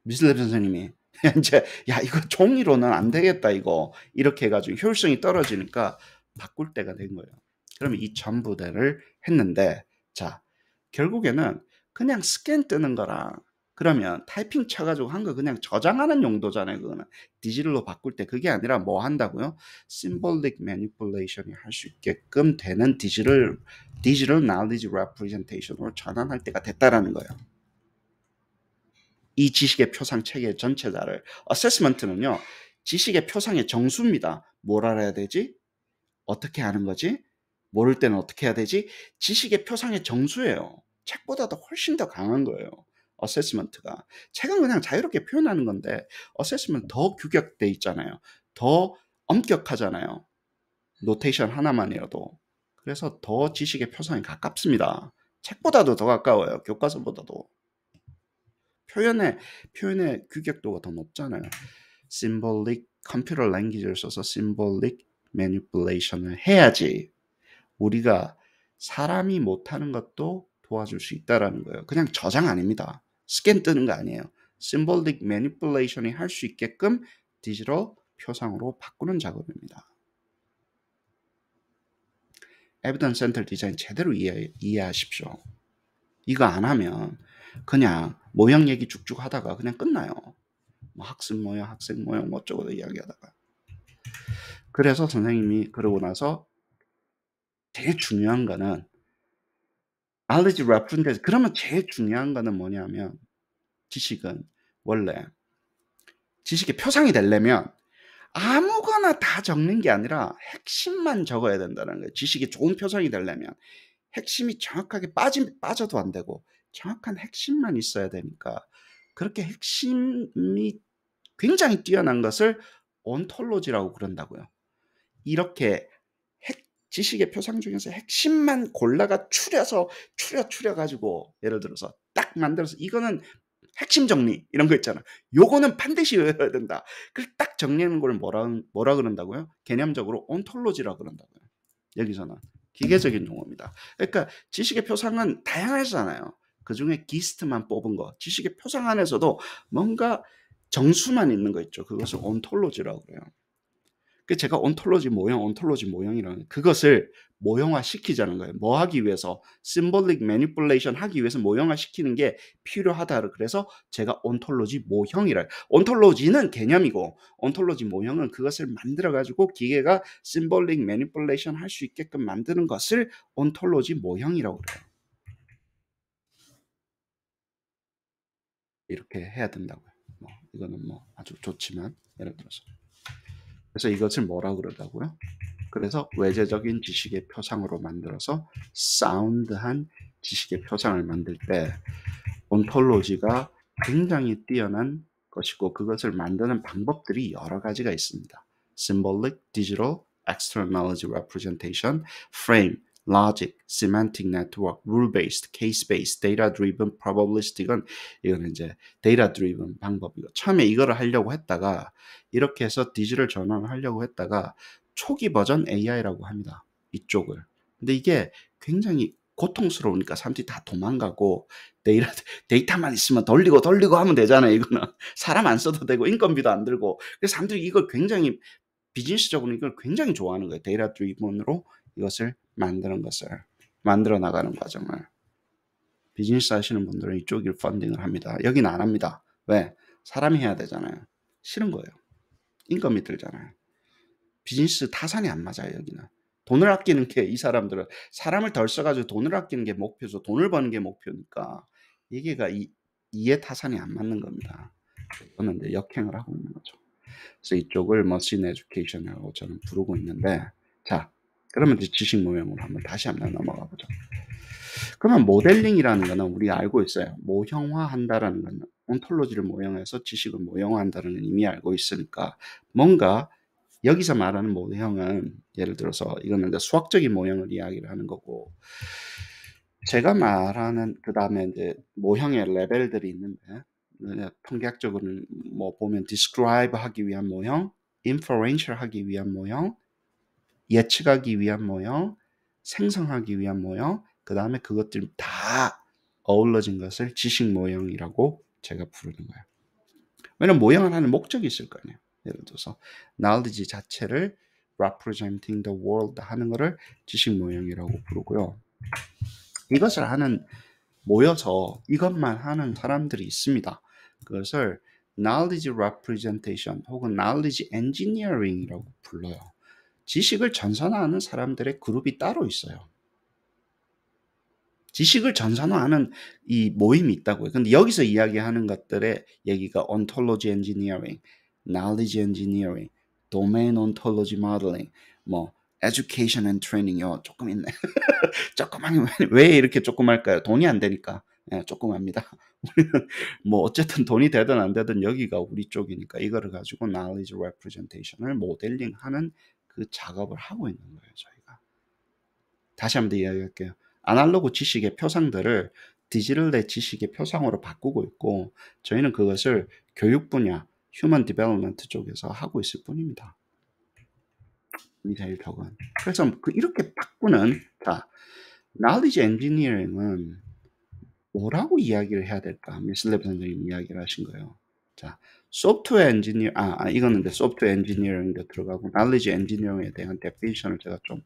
미슬랩 선생님이 이제 야 이거 종이로는 안 되겠다 이거 이렇게 해가지고 효율성이 떨어지니까 바꿀 때가 된 거예요. 그러면 이 전부들을 했는데 자 결국에는 그냥 스캔 뜨는 거랑 그러면 타이핑 쳐가지고 한 거 그냥 저장하는 용도잖아요. 그거는 디지털로 바꿀 때 그게 아니라 뭐 한다고요? Symbolic manipulation이 할 수 있게끔 되는 디지털 knowledge representation으로 전환할 때가 됐다라는 거예요. 이 지식의 표상 체계 전체다를 어세스먼트는요. 지식의 표상의 정수입니다. 뭘 알아야 되지? 어떻게 하는 거지? 모를 때는 어떻게 해야 되지? 지식의 표상의 정수예요. 책보다도 훨씬 더 강한 거예요. 어세스먼트가. 책은 그냥 자유롭게 표현하는 건데 어세스먼트 더 규격돼 있잖아요. 더 엄격하잖아요. 노테이션 하나만이라도. 그래서 더 지식의 표상에 가깝습니다. 책보다도 더 가까워요. 교과서보다도. 표현의 규격도가 더 높잖아요. symbolic 컴퓨터 랭귀지를 써서 symbolic manipulation을 해야지 우리가 사람이 못하는 것도 도와줄 수 있다라는 거예요. 그냥 저장 아닙니다. 스캔 뜨는 거 아니에요. symbolic manipulation이 할 수 있게끔 디지털 표상으로 바꾸는 작업입니다. 에비던스 센터 디자인 제대로 이해하십시오. 이거 안 하면 그냥 모형 얘기 쭉쭉 하다가 그냥 끝나요. 뭐 학습 모형, 학생 모형 뭐 어쩌고 이야기하다가. 그래서 선생님이 그러고 나서 제일 중요한 거는 knowledge representation. 그러면 제일 중요한 거는 뭐냐면 지식은 원래 지식의 표상이 되려면 아무거나 다 적는 게 아니라 핵심만 적어야 된다는 거예요. 지식이 좋은 표상이 되려면 핵심이 정확하게 빠져도 안 되고 정확한 핵심만 있어야 되니까 그렇게 핵심이 굉장히 뛰어난 것을 온톨로지라고 그런다고요. 이렇게 지식의 표상 중에서 핵심만 골라가 추려가지고 예를 들어서 딱 만들어서 이거는 핵심 정리 이런 거 있잖아. 요거는 반드시 외워야 된다. 그걸 딱 정리하는 걸 뭐라 그런다고요? 개념적으로 온톨로지라고 그런다고요. 여기서는 기계적인 용어입니다. 그러니까 지식의 표상은 다양하잖아요. 그중에 기스트만 뽑은 거. 지식의 표상 안에서도 뭔가 정수만 있는 거 있죠. 그것을 온톨로지라고 그래요. 제가 온톨로지 모형이라는 그것을 모형화 시키자는 거예요. 뭐 하기 위해서? 심볼릭 매니플레이션 하기 위해서 모형화 시키는 게 필요하다. 그래서 제가 온톨로지 모형이라. 온톨로지는 개념이고 온톨로지 모형은 그것을 만들어 가지고 기계가 심볼릭 매니플레이션 할 수 있게끔 만드는 것을 온톨로지 모형이라고 그래요. 이렇게 해야 된다고요. 이거는 아주 좋지만 예를 들어서. 그래서 이것을 뭐라고 그러다고요? 그래서 외재적인 지식의 표상으로 만들어서 사운드한 지식의 표상을 만들 때 온톨로지가 굉장히 뛰어난 것이고 그것을 만드는 방법들이 여러 가지가 있습니다. Symbolic, Digital, External Knowledge Representation, Frame, Logic, Semantic Network, Rule-Based, Case-Based, Data-Driven, Probabilistic은 이거는 이제 Data-Driven 방법이고 처음에 이거를 하려고 했다가 이렇게 해서 디지털 전환을 하려고 했다가 초기 버전 AI라고 합니다. 이쪽을. 근데 이게 굉장히 고통스러우니까 사람들이 다 도망가고 데이터만 있으면 돌리고 하면 되잖아요. 이거는 사람 안 써도 되고 인건비도 안 들고 그래서 사람들이 이걸 굉장히 비즈니스적으로 이걸 굉장히 좋아하는 거예요. 데이터 드리븐으로 이것을 만들어 나가는 과정을 비즈니스 하시는 분들은 이쪽을 펀딩을 합니다. 여기는 안 합니다. 왜? 사람이 해야 되잖아요. 싫은 거예요. 인건비 들잖아요. 비즈니스 타산이 안 맞아요. 여기는. 돈을 아끼는 게 이 사람들은 사람을 덜 써가지고 돈을 아끼는 게 목표죠. 돈을 버는 게 목표니까 이게가 이해 타산이 안 맞는 겁니다. 저는 이제 역행을 하고 있는 거죠. 그래서 이쪽을 머신 에듀케이션이라고 저는 부르고 있는데 자 그러면 이제 지식 모형으로 다시 한번 넘어가 보죠. 그러면 모델링이라는 거는 우리가 알고 있어요. 모형화한다라는 거는 온톨로지를 모형해서 지식을 모형화한다는 건 이미 알고 있으니까 뭔가 여기서 말하는 모형은 예를 들어서 이거는 이제 수학적인 모형을 이야기를 하는 거고 제가 말하는 그 다음에 이제 모형의 레벨들이 있는데 통계학적으로는 보면 describe 하기 위한 모형, inferential 하기 위한 모형, 예측하기 위한 모형, 생성하기 위한 모형, 그 다음에 그것들이 다 어우러진 것을 지식 모형이라고 제가 부르는 거예요. 왜냐면 모형을 하는 목적이 있을 거 아니에요. 예를 들어서 knowledge 자체를 representing the world 하는 것을 지식 모형이라고 부르고요. 이것을 모여서 이것만 하는 사람들이 있습니다. 그것을 knowledge representation 혹은 knowledge engineering이라고 불러요. 지식을 전산화하는 사람들의 그룹이 따로 있어요. 지식을 전산화하는 이 모임이 있다고요. 근데 여기서 이야기하는 것들의 얘기가 ontology engineering, knowledge engineering, domain ontology modeling, education and training 조금 있네. 조그만 왜 이렇게 조그말까요? 돈이 안 되니까. 예, 조그맙니다. 우리는 어쨌든 돈이 되든 안 되든 여기가 우리 쪽이니까 이거를 가지고 knowledge representation을 모델링하는 그 작업을 하고 있는 거예요, 저희가. 다시 한번 더 이야기할게요. 아날로그 지식의 표상들을 디지털의 지식의 표상으로 바꾸고 있고 저희는 그것을 교육 분야, 휴먼 디벨롭먼트 쪽에서 하고 있을 뿐입니다. 미사일 격은. 그래서 이렇게 바꾸는 knowledge engineering은 뭐라고 이야기를 해야 될까? 미슬랩 선생님 이야기를 하신 거예요. 소프트웨어 엔지니어, 이거는 소프트웨어 엔지니어링도 들어가고 knowledge engineering에 대한 definition을 제가 좀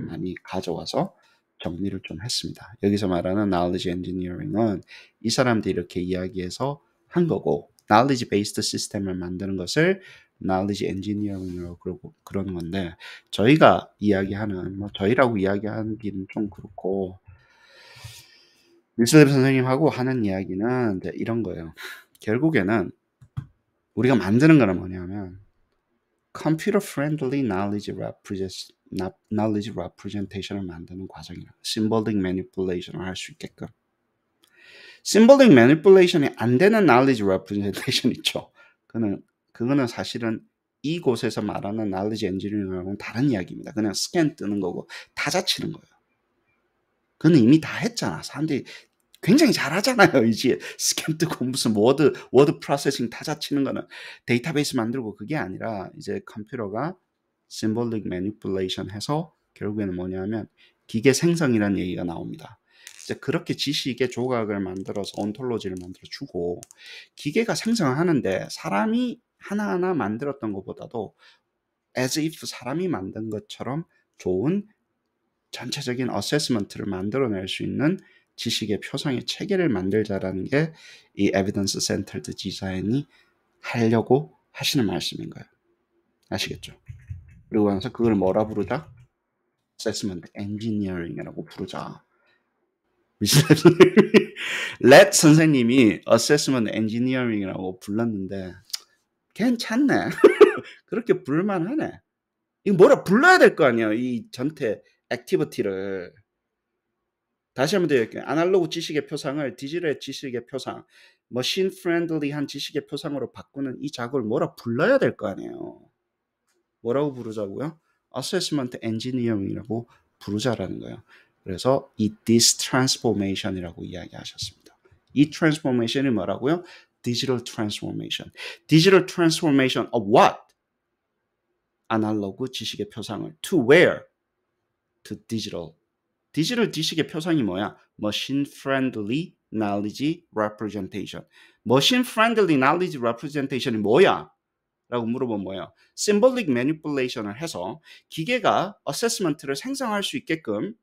많이 가져와서 정리를 좀 했습니다. 여기서 말하는 knowledge engineering은 이 사람들이 이렇게 이야기해서 한 거고, knowledge based 시스템을 만드는 것을 knowledge engineering이라고 그러는 건데, 저희가 이야기하는, 저희라고 이야기하기는 좀 그렇고, 밀스랩 선생님하고 하는 이야기는 이제 이런 거예요. 결국에는 우리가 만드는 거는 뭐냐면 computer friendly knowledge representation을 만드는 과정이에요. symbolic manipulation을 할 수 있게끔. symbolic manipulation이 안 되는 knowledge representation 있죠. 그거는 사실은 이곳에서 말하는 knowledge engineering하고는 다른 이야기입니다. 그냥 스캔 뜨는 거고 타자 치는 거예요. 그는 이미 다 했잖아. 사람들이 굉장히 잘하잖아요. 이제 스캔 뜨고 무슨 워드 프로세싱 타자 치는 거는 데이터베이스 만들고 그게 아니라 이제 컴퓨터가 symbolic manipulation 해서 결국에는 뭐냐면 기계 생성이라는 얘기가 나옵니다. 이제 그렇게 지식의 조각을 만들어서 온톨로지를 만들어 주고 기계가 생성하는데 사람이 하나하나 만들었던 것보다도 as if 사람이 만든 것처럼 좋은 전체적인 어세스먼트를 만들어낼 수 있는 지식의 표상의 체계를 만들자라는 게 이 에비던스 센터드 디자인이 하려고 하시는 말씀인 거예요. 아시겠죠? 그리고 나서 그걸 뭐라 부르자? 어세스먼트 엔지니어링이라고 부르자. 렛 선생님이 어세스먼트 엔지니어링이라고 불렀는데 괜찮네. 그렇게 부를만하네. 이거 뭐라 불러야 될 거 아니에요. 이 전체 액티비티를. 다시 한번 드릴게요. 아날로그 지식의 표상을 디지털 지식의 표상, 머신 프렌들리한 지식의 표상으로 바꾸는 이 작업을 뭐라 불러야 될 거 아니에요. 뭐라고 부르자고요? 어세스먼트 엔지니어링이라고 부르자라는 거예요. 그래서 이 this transformation이라고 이야기하셨습니다. 이 transformation이 뭐라고요? digital transformation. digital transformation of what? 아날로그 지식의 표상을 to where? to digital. 디지털 지식의 표상이 뭐야? Machine Friendly Knowledge Representation. Machine Friendly Knowledge Representation이 뭐야? 라고 물어보면 뭐야? Symbolic Manipulation을 해서 기계가 어세스먼트를 생성할 수 있게끔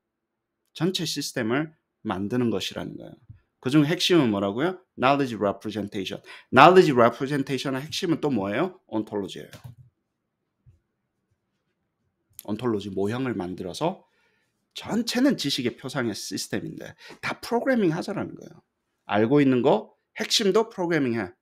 전체 시스템을 만드는 것이라는 거예요. 그중 핵심은 뭐라고요? Knowledge Representation. Knowledge Representation의 핵심은 또 뭐예요? Ontology예요. Ontology 모형을 만들어서 전체는 지식의 표상의 시스템인데 다 프로그래밍 하자라는 거예요. 알고 있는 거 핵심도 프로그래밍해.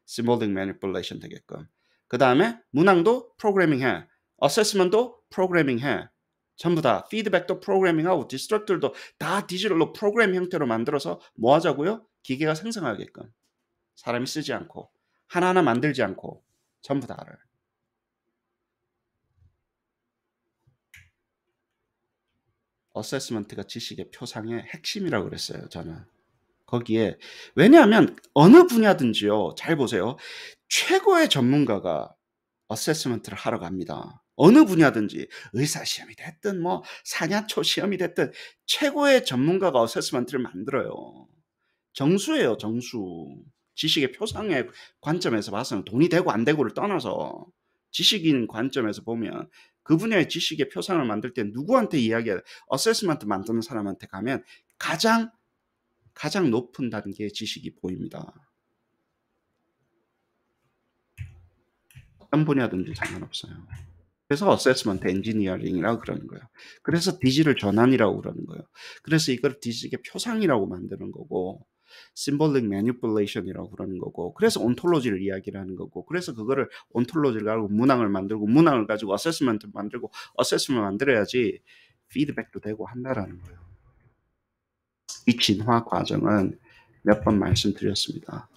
symbolic manipulation 되게끔. 그 다음에 문항도 프로그래밍해. 어세스먼트도 프로그래밍해. 전부 다 피드백도 프로그래밍하고 디스트럭들도 다 디지털로 프로그램 형태로 만들어서 뭐 하자고요? 기계가 생성하게끔. 사람이 쓰지 않고 하나하나 만들지 않고 전부 다를. 어세스먼트가 지식의 표상의 핵심이라고 그랬어요. 저는. 거기에 왜냐하면 어느 분야든지요. 잘 보세요. 최고의 전문가가 어세스먼트를 하러 갑니다. 어느 분야든지 의사시험이 됐든 뭐 사냐초 시험이 됐든 최고의 전문가가 어세스먼트를 만들어요. 정수예요. 정수. 지식의 표상의 관점에서 봐서는 돈이 되고 안 되고를 떠나서 지식인 관점에서 보면 그 분야의 지식의 표상을 만들 때 누구한테 이야기해야 어세스먼트 만드는 사람한테 가면 가장 높은 단계의 지식이 보입니다. 어떤 분야든지 상관없어요. 그래서 어세스먼트 엔지니어링이라고 그러는 거예요. 그래서 디지털 전환이라고 그러는 거예요. 그래서 이걸 디지털의 표상이라고 만드는 거고 symbolic manipulation이라고 그러는 거고 그래서 온톨로지를 이야기를 하는 거고 그래서 그거를 온톨로지를 가지고 문항을 만들고 문항을 가지고 어세스먼트 만들고 어세스먼트 만들어야지 피드백도 되고 한다라는 거예요. 이 진화 과정은 몇 번 말씀드렸습니다.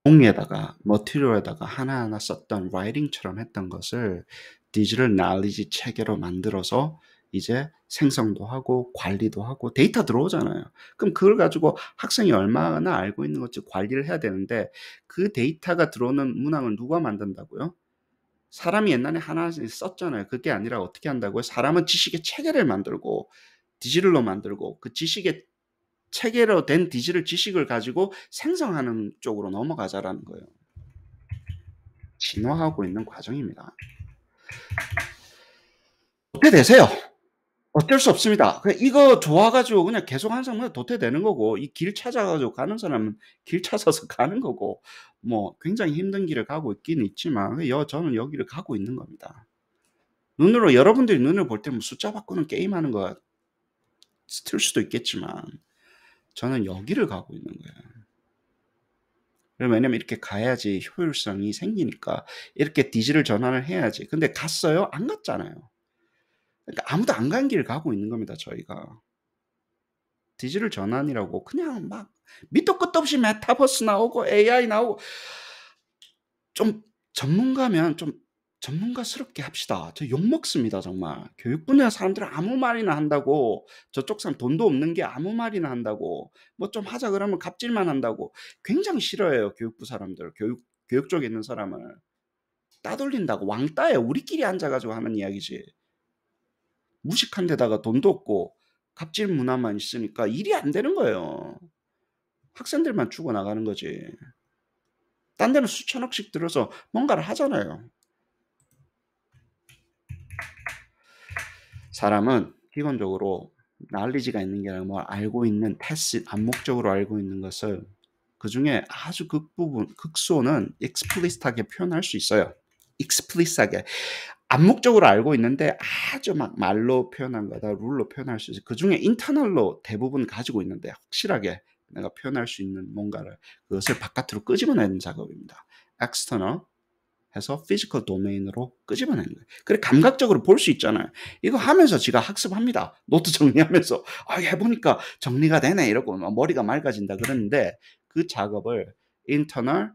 종이에다가 머티리얼에다가 하나하나 썼던 라이팅처럼 했던 것을 디지털 knowledge 체계로 만들어서 이제 생성도 하고 관리도 하고 데이터 들어오잖아요. 그럼 그걸 가지고 학생이 얼마나 알고 있는 건지 관리를 해야 되는데 그 데이터가 들어오는 문항을 누가 만든다고요? 사람이 옛날에 하나씩 썼잖아요. 그게 아니라 어떻게 한다고요? 사람은 지식의 체계를 만들고 디지털로 만들고 그 지식의 체계로 된 디지털 지식을 가지고 생성하는 쪽으로 넘어가자라는 거예요. 진화하고 있는 과정입니다. 도태되세요. 어쩔 수 없습니다. 이거 좋아 가지고 그냥 계속 하는 사람은 도태되는 거고, 이 길 찾아 가지고 가는 사람은 길 찾아서 가는 거고, 뭐 굉장히 힘든 길을 가고 있기는 있지만 저는 여기를 가고 있는 겁니다. 여러분들이 눈으로 볼 때는 숫자 바꾸는 게임하는 거 틀 수도 있겠지만 저는 여기를 가고 있는 거예요. 왜냐면 이렇게 가야지 효율성이 생기니까 이렇게 디지털 전환을 해야지. 근데 갔어요? 안 갔잖아요. 그러니까 아무도 안 간 길을 가고 있는 겁니다, 저희가. 디지털 전환이라고 그냥 막 밑도 끝도 없이 메타버스 나오고 AI 나오고, 좀 전문가면 좀 전문가스럽게 합시다. 저 욕먹습니다, 정말. 교육 분야 사람들은 아무 말이나 한다고, 저쪽 사람 돈도 없는 게 아무 말이나 한다고, 뭐 좀 하자 그러면 갑질만 한다고 굉장히 싫어해요, 교육부 사람들. 교육 쪽에 있는 사람을 따돌린다고. 왕따예요. 우리끼리 앉아 가지고 하는 이야기지. 무식한 데다가 돈도 없고 갑질 문화만 있으니까 일이 안 되는 거예요. 학생들만 죽어나가는 거지. 딴 데는 수천억씩 들어서 뭔가를 하잖아요. 사람은 기본적으로 knowledge가 있는 게 아니라 뭘 알고 있는, tacit, 암묵적으로 알고 있는 것을 그중에 아주 극소는 explicit하게 표현할 수 있어요. explicit하게. 암묵적으로 알고 있는데 아주 막 말로 표현한 거다, 룰로 표현할 수 있어요. 그중에 internal로 대부분 가지고 있는데 확실하게 내가 표현할 수 있는 뭔가를, 그것을 바깥으로 끄집어내는 작업입니다. external 해서 피지컬 도메인으로 끄집어내는 거예요. 그래 감각적으로 볼 수 있잖아요. 이거 하면서 지가 학습합니다. 노트 정리하면서 해보니까 정리가 되네 이러고 머리가 맑아진다 그러는데, 그 작업을 internal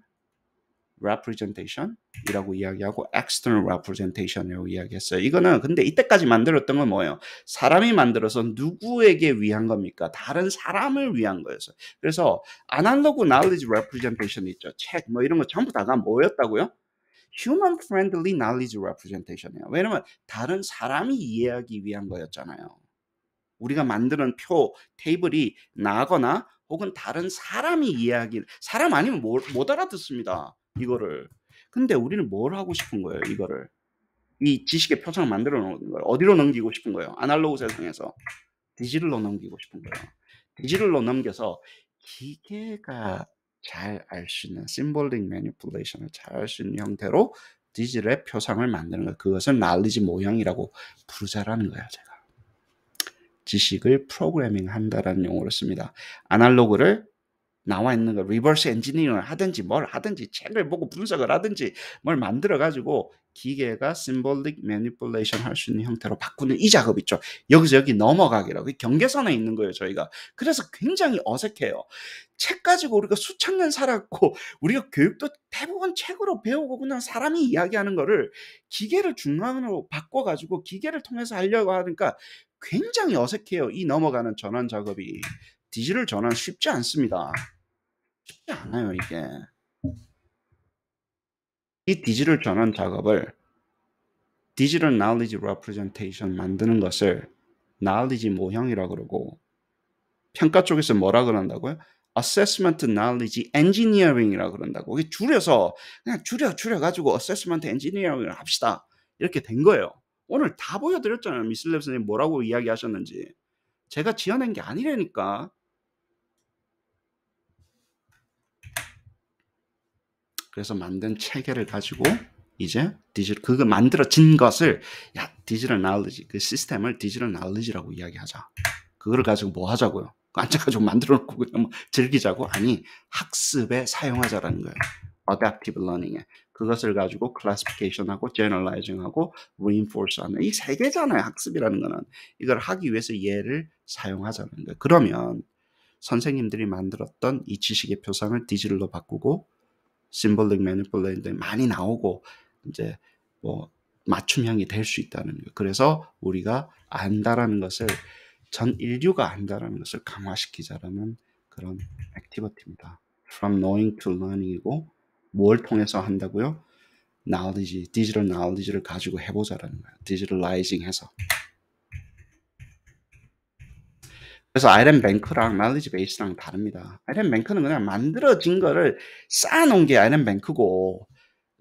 representation 이라고 이야기하고 external representation 이라고 이야기했어요. 이거는 근데 이때까지 만들었던 건 뭐예요? 사람이 만들어서 누구에게 위한 겁니까? 다른 사람을 위한 거였어요. 그래서 아날로그 knowledge representation 있죠. 책 뭐 이런 거 전부 다가 뭐였다고요? human friendly knowledge representation이에요. 왜냐면 다른 사람이 이해하기 위한 거였잖아요. 우리가 만드는 테이블이 나거나 혹은 다른 사람이 이해하기, 사람 아니면 못 알아듣습니다, 이거를. 근데 우리는 뭘 하고 싶은 거예요, 이거를. 이 지식의 표상을 만들어 놓는 거예요. 어디로 넘기고 싶은 거예요? 아날로그 세상에서 디지털로 넘기고 싶은 거예요. 디지털로 넘겨서 기계가 잘 알 수 있는 심볼릭 매니플레이션을 잘 알 수 있는 형태로 디지털의 표상을 만드는 거예요. 그것을 knowledge 모형이라고 부르자라는 거예요, 제가. 지식을 프로그래밍 한다라는 용어를 씁니다. 아날로그를 나와 있는 거 리버스 엔지니어링을 하든지 뭘 하든지 책을 보고 분석을 하든지 뭘 만들어 가지고 기계가 심볼릭 매니플레이션 할 수 있는 형태로 바꾸는 이 작업 있죠. 여기서 여기 넘어가기라고 경계선에 있는 거예요, 저희가. 그래서 굉장히 어색해요. 책 가지고 우리가 수천 년 살았고 우리가 교육도 대부분 책으로 배우고 그냥 사람이 이야기하는 거를 기계를 중앙으로 바꿔 가지고 기계를 통해서 하려고 하니까 굉장히 어색해요, 이 넘어가는 전환 작업이. 디지털 전환 쉽지 않습니다. 쉽지 않아요, 이게. 이 디지털 전환 작업을 디지털 knowledge representation 만드는 것을 knowledge 모형이라고 그러고, 평가 쪽에서 뭐라 그런다고요? assessment knowledge engineering이라고 그런다고. 이게 줄여서 그냥 줄여가지고 assessment engineering을 합시다, 이렇게 된 거예요. 오늘 다 보여드렸잖아요, 미슬랩 선생님 뭐라고 이야기하셨는지. 제가 지어낸 게 아니라니까. 그래서 만든 체계를 가지고 이제 그거 만들어진 것을 디지털 knowledge, 그 시스템을 디지털 knowledge라고 이야기하자. 그거를 가지고 뭐 하자고요? 앉아가지고 만들어 놓고 그냥 뭐 즐기자고? 아니, 학습에 사용하자라는 거예요. adaptive learning에. 그것을 가지고 classification하고 generalizing하고 reinforce하는 이 세 개잖아요, 학습이라는 거는. 이걸 하기 위해서 얘를 사용하자는 거예요. 그러면 선생님들이 만들었던 이 지식의 표상을 디지털로 바꾸고 심볼릭 매니플레이션이 많이 나오고 이제 뭐 맞춤형이 될 수 있다는 거예요. 그래서 우리가 안다라는 것을, 전 인류가 안다라는 것을 강화시키자라는 그런 액티비티입니다. From knowing to learning이고, 뭘 통해서 한다고요? knowledge, 디지털 knowledge를 가지고 해보자라는 거예요. 디지털라이징 해서. 그래서 아이엠 뱅크랑 knowledge base랑 다릅니다. 아이엠 뱅크는 그냥 만들어진 거를 쌓아놓은 게 아이엠 뱅크고,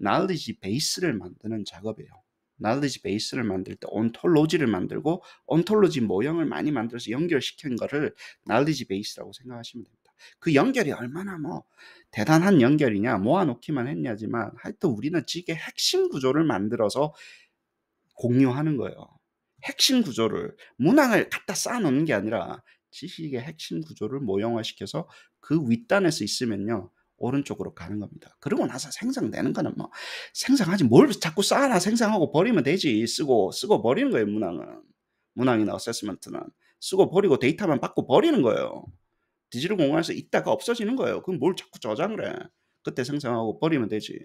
knowledge base를 만드는 작업이에요. knowledge base를 만들 때 ontology를 만들고 ontology 모형을 많이 만들어서 연결시킨 거를 knowledge base라고 생각하시면 됩니다. 그 연결이 얼마나 뭐 대단한 연결이냐, 모아놓기만 했냐지만 하여튼 우리는 지식의 핵심 구조를 만들어서 공유하는 거예요. 핵심 구조를, 문항을 갖다 쌓아놓는 게 아니라 지식의 핵심 구조를 모형화시켜서 그 윗단에서 있으면요, 오른쪽으로 가는 겁니다. 그러고 나서 생성되는 거는 뭐 생성하지, 뭘 자꾸 쌓아놔. 생성하고 버리면 되지. 쓰고 버리는 거예요. 문항이나 어세스먼트는 쓰고 버리고 데이터만 받고 버리는 거예요. 디지털 공간에서 있다가 없어지는 거예요. 그럼 뭘 자꾸 저장을 해. 그때 생성하고 버리면 되지.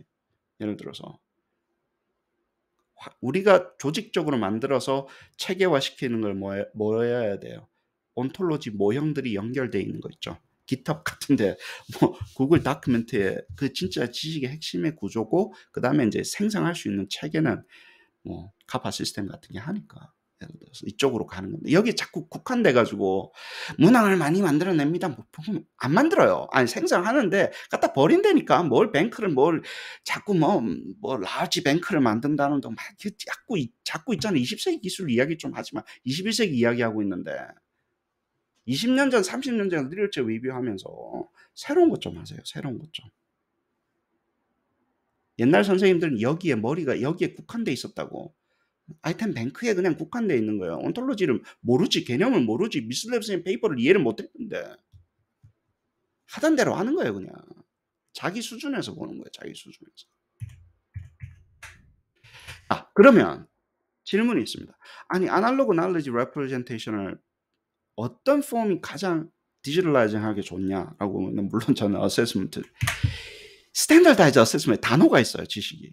예를 들어서 우리가 조직적으로 만들어서 체계화시키는 걸 뭐여야 돼요? 온톨로지 모형들이 연결되어 있는 거 있죠. GitHub 같은데 뭐 구글 다큐멘트에 그 진짜 지식의 핵심의 구조고, 그 다음에 이제 생성할 수 있는 체계는 뭐 카파 시스템 같은 게 하니까 예를 들어서 이쪽으로 가는 건데, 여기 자꾸 국한돼 가지고 문항을 많이 만들어냅니다. 뭐 안 만들어요. 아니 생성하는데 갖다 버린다니까. 뭘 뱅크를 뭘 자꾸 뭐 라지 뱅크를 만든다는 둥 막 자꾸 있잖아. 20세기 기술 이야기 좀 하지 마. 21세기 이야기하고 있는데 20년 전, 30년 전 리터처 리뷰하면서 새로운 것 좀 하세요. 새로운 것 좀. 옛날 선생님들은 여기에 머리가 여기에 국한돼 있었다고. 아이템 뱅크에 그냥 국한되어 있는 거예요. 온톨로지를 모르지, 개념을 모르지, 미술랩 선생님 페이퍼를 이해를 못했는데 하던 대로 하는 거예요. 그냥 자기 수준에서 보는 거예요. 자기 수준에서. 그러면 질문이 있습니다. 아니 아날로그 날리지 레프레젠테이션을 어떤 폼이 가장 디지털라이징하게 좋냐라고 하면, 물론 저는 어세스먼트, 스탠더다이즈 어세스먼트 단어가 있어요. 지식이.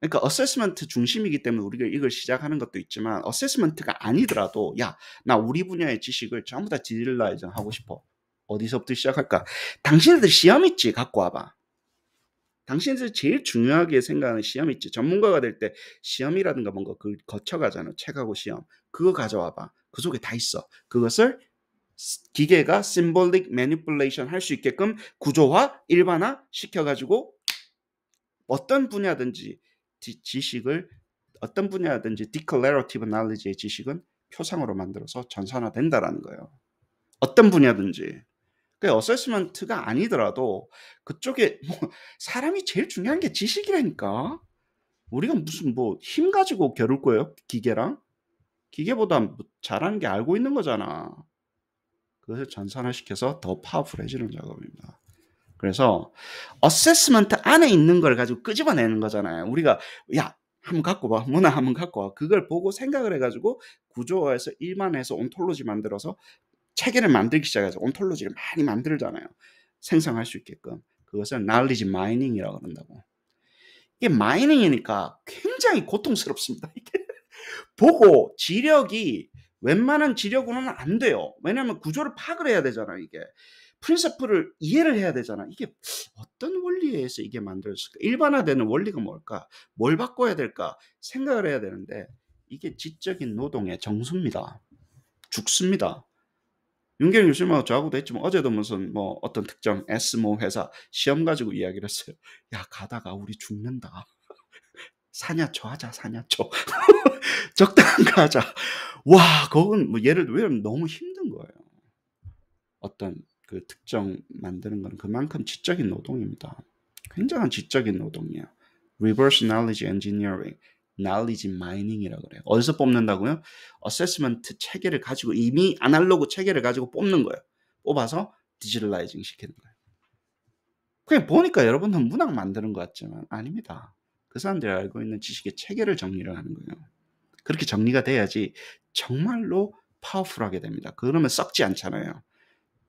그러니까 어세스먼트 중심이기 때문에 우리가 이걸 시작하는 것도 있지만, 어세스먼트가 아니더라도 야, 나 우리 분야의 지식을 전부 다 디지털라이징 하고 싶어. 어디서부터 시작할까? 당신들 시험 있지? 갖고 와봐. 당신들 제일 중요하게 생각하는 시험 있지? 전문가가 될 때 시험이라든가 뭔가 그걸 거쳐가잖아. 책하고 시험. 그거 가져와봐. 그 속에 다 있어. 그것을 기계가 symbolic manipulation 할 수 있게끔 구조화, 일반화 시켜가지고 어떤 분야든지 지식을, 어떤 분야든지 declarative knowledge의 지식은 표상으로 만들어서 전산화된다라는 거예요. 어떤 분야든지. 그 어세스먼트가 아니더라도 그쪽에 뭐 사람이 제일 중요한 게 지식이라니까. 우리가 무슨 뭐 힘 가지고 겨룰 거예요? 기계랑? 기계보다 잘하는 게 알고 있는 거잖아. 그것을 전산화시켜서 더 파워풀해지는 작업입니다. 그래서 어세스먼트 안에 있는 걸 가지고 끄집어내는 거잖아요. 우리가 야, 한번 갖고 봐. 문화 한번 갖고 와. 그걸 보고 생각을 해가지고 구조화해서 일반해서 온톨로지 만들어서 체계를 만들기 시작해서 온톨로지를 많이 만들잖아요. 생성할 수 있게끔. 그것을 knowledge mining이라고 그런다고. 이게 마이닝이니까 굉장히 고통스럽습니다. 이게 보고 지력이 웬만한 지력으로는 안 돼요. 왜냐하면 구조를 파악을 해야 되잖아요. 이게 프린서플을 이해를 해야 되잖아. 이게 어떤 원리에 의해서 이게 만들어졌을까? 일반화되는 원리가 뭘까? 뭘 바꿔야 될까? 생각을 해야 되는데 이게 지적인 노동의 정수입니다. 죽습니다. 윤경 교수님하고 저하고도 했지만 어제도 무슨 뭐 어떤 특정 S모 회사 시험 가지고 이야기를 했어요. 야, 가다가 우리 죽는다. 사냐초 하자, 사냐초. 적당한 거 하자. 와, 그건 뭐 예를 들면 너무 힘든 거예요. 어떤 그 특정 만드는 건 그만큼 지적인 노동입니다. 굉장한 지적인 노동이에요. Reverse Knowledge Engineering, Knowledge Mining이라고 그래요. 어디서 뽑는다고요? 어세스먼트 체계를 가지고, 이미 아날로그 체계를 가지고 뽑는 거예요. 뽑아서 디지털라이징 시키는 거예요. 그냥 보니까 여러분은 문학 만드는 것 같지만 아닙니다. 그 사람들이 알고 있는 지식의 체계를 정리를 하는 거예요. 그렇게 정리가 돼야지 정말로 파워풀하게 됩니다. 그러면 썩지 않잖아요.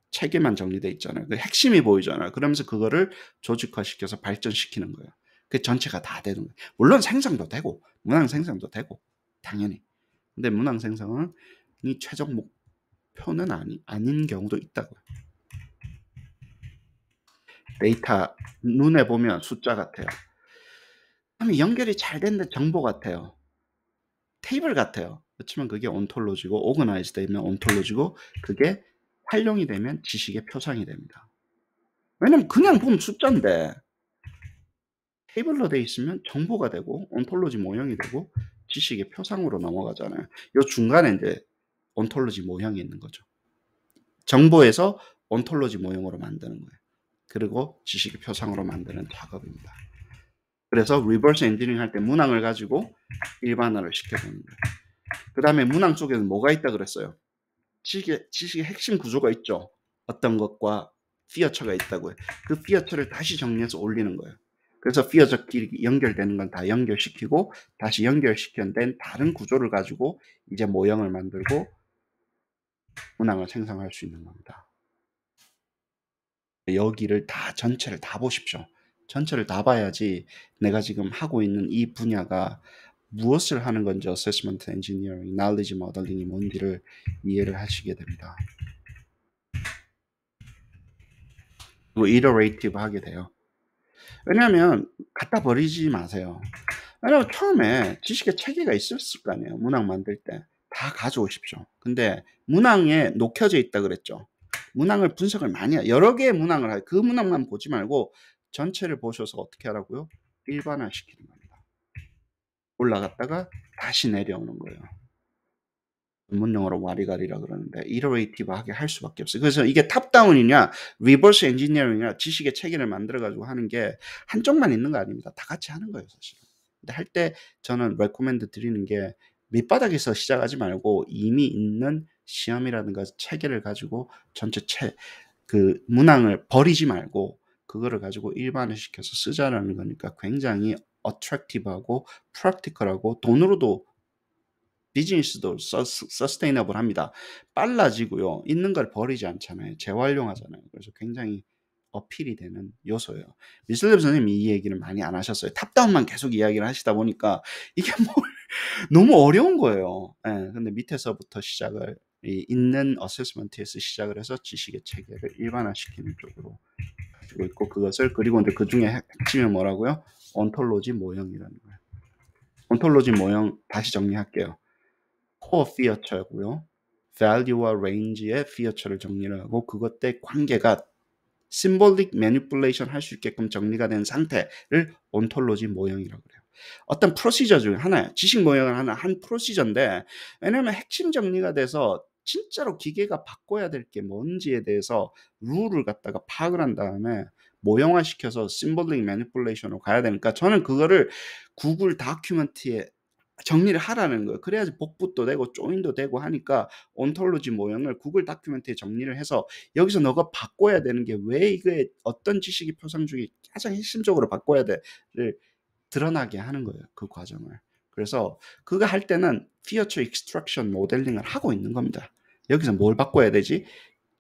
체계만 정리돼 있잖아요. 그 핵심이 보이잖아요. 그러면서 그거를 조직화시켜서 발전시키는 거예요. 그 전체가 다 되는 거예요. 물론 생성도 되고 문항 생성도 되고 당연히. 근데 문항 생성은 이 최종 목표는 아닌 경우도 있다고요. 데이터 눈에 보면 숫자 같아요. 그러면 연결이 잘 됐는데 정보 같아요. 테이블 같아요. 그렇지만 그게 온톨로지고, 오거나이즈 되면 온톨로지고, 그게 활용이 되면 지식의 표상이 됩니다. 왜냐면 그냥 보면 숫자인데 테이블로 돼 있으면 정보가 되고 온톨로지 모형이 되고 지식의 표상으로 넘어가잖아요. 요 중간에 인제 온톨로지 모형이 있는 거죠. 정보에서 온톨로지 모형으로 만드는 거예요. 그리고 지식의 표상으로 만드는 작업입니다. 그래서 리버스 엔지니어링 할 때 문항을 가지고 일반화를 시켜보는 거예요. 그다음에 문항 속에는 뭐가 있다 그랬어요? 지식의 핵심 구조가 있죠. 어떤 것과 피어처가 있다고요. 그 피어처를 다시 정리해서 올리는 거예요. 그래서 피어처끼리 연결되는 건 다 연결시키고 다시 연결시킨 다른 구조를 가지고 이제 모형을 만들고 문항을 생성할 수 있는 겁니다. 여기를 다 전체를 다 보십시오. 전체를 다 봐야지 내가 지금 하고 있는 이 분야가 무엇을 하는 건지 어세스먼트 엔지니어링, knowledge modeling이 뭔지를 이해를 하시게 됩니다. 그리고 iterative 하게 돼요. 왜냐하면 갖다 버리지 마세요. 왜냐하면 처음에 지식의 체계가 있었을 거 아니에요. 문항 만들 때. 다 가져오십시오. 근데 문항에 녹혀져 있다 그랬죠. 문항을 분석을 많이 여러 개의 문항을 그 문항만 보지 말고 전체를 보셔서 어떻게 하라고요? 일반화시키는 겁니다. 올라갔다가 다시 내려오는 거예요. 전문용어로 와리가리라 그러는데 이터레이티브하게 할 수밖에 없어요. 그래서 이게 탑다운이냐 리버스 엔지니어링이냐 지식의 체계를 만들어 가지고 하는 게 한쪽만 있는 거 아닙니다. 다 같이 하는 거예요, 사실은. 근데 할 때 저는 레코멘드 드리는 게 밑바닥에서 시작하지 말고 이미 있는 시험이라든가 체계를 가지고 전체 그 문항을 버리지 말고 그거를 가지고 일반화시켜서 쓰자라는 거니까 굉장히 어트랙티브하고 프랙티컬하고 돈으로도 비즈니스도 서스테이너블합니다. 빨라지고요. 있는 걸 버리지 않잖아요. 재활용하잖아요. 그래서 굉장히 어필이 되는 요소예요. 미슬랩 선생님이 이 얘기를 많이 안 하셨어요. 탑다운만 계속 이야기를 하시다 보니까 이게 너무 어려운 거예요. 예, 근데 밑에서부터 시작을 있는 어세스먼트에서 시작을 해서 지식의 체계를 일반화시키는 쪽으로 가지고 있고 그것을 그리고 이제 그중에 핵심이 뭐라고요? 온톨로지 모형이라는 거예요. 온톨로지 모형 다시 정리할게요. 코어 피어처고요. value와 range의 피어처를 정리를 하고 그것의 관계가 symbolic manipulation 할 수 있게끔 정리가 된 상태를 온톨로지 모형이라고 그래요. 어떤 프로시저 중에 하나예요. 지식 모형을 하는 한 프로시저인데 왜냐하면 핵심 정리가 돼서 진짜로 기계가 바꿔야 될 게 뭔지에 대해서 룰을 갖다가 파악을 한 다음에 모형화시켜서 symbolic manipulation으로 가야 되니까 저는 그거를 구글 다큐멘트에 정리를 하라는 거예요. 그래야지 복붙도 되고 조인도 되고 하니까 온톨로지 모형을 구글 다큐멘트에 정리를 해서 여기서 너가 바꿔야 되는 게 왜 이게 어떤 지식이 표상 중에 가장 핵심적으로 바꿔야 돼를 드러나게 하는 거예요. 그 과정을. 그래서 그거 할 때는 피어처 익스트랙션 모델링을 하고 있는 겁니다. 여기서 뭘 바꿔야 되지?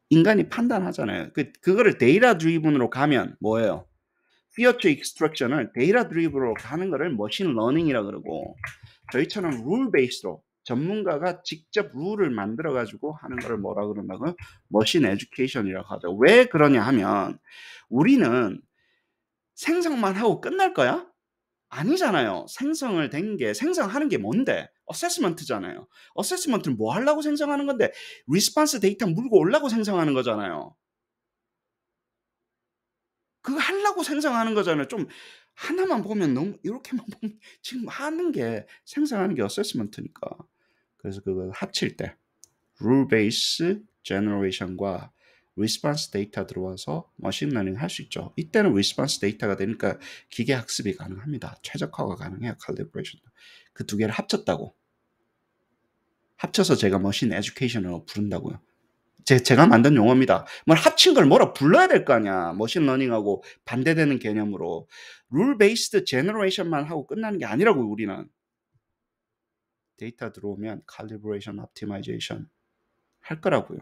인간이 판단하잖아요. 그거를 데이터 드리븐으로 가면 뭐예요? 피어처 익스트랙션을 데이터 드리븐으로 가는 거를 머신 러닝이라 그러고 저희처럼 룰 베이스로 전문가가 직접 룰을 만들어 가지고 하는 거를 뭐라 그런다고요? 머신 에듀케이션이라고 하죠. 왜 그러냐 하면 우리는 생성만 하고 끝날 거야? 아니잖아요. 생성을 된 게 생성하는 게 뭔데? 어세스먼트잖아요. 어세스먼트는 뭐 하려고 생성하는 건데 리스폰스 데이터 물고 오려고 생성하는 거잖아요. 그거 하려고 생성하는 거잖아요. 좀 하나만 보면 너무 이렇게만 보면 지금 하는 게 생성하는 게 어세스먼트니까. 그래서 그걸 합칠 때 룰 베이스 제너레이션과 리스폰스 데이터 들어와서 머신러닝 할 수 있죠. 이때는 리스폰스 데이터가 되니까 기계 학습이 가능합니다. 최적화가 가능해요. 칼리브레이션. 그 두 개를 합쳤다고. 합쳐서 제가 머신 에듀케이션으로 부른다고요. 제가 만든 용어입니다. 뭘 합친 걸 뭐라 불러야 될 거 아니야. 머신러닝하고 반대되는 개념으로. 룰 베이스드 제너레이션만 하고 끝나는 게 아니라고 우리는. 데이터 들어오면 칼리브레이션, 옵티마이제이션 할 거라고요.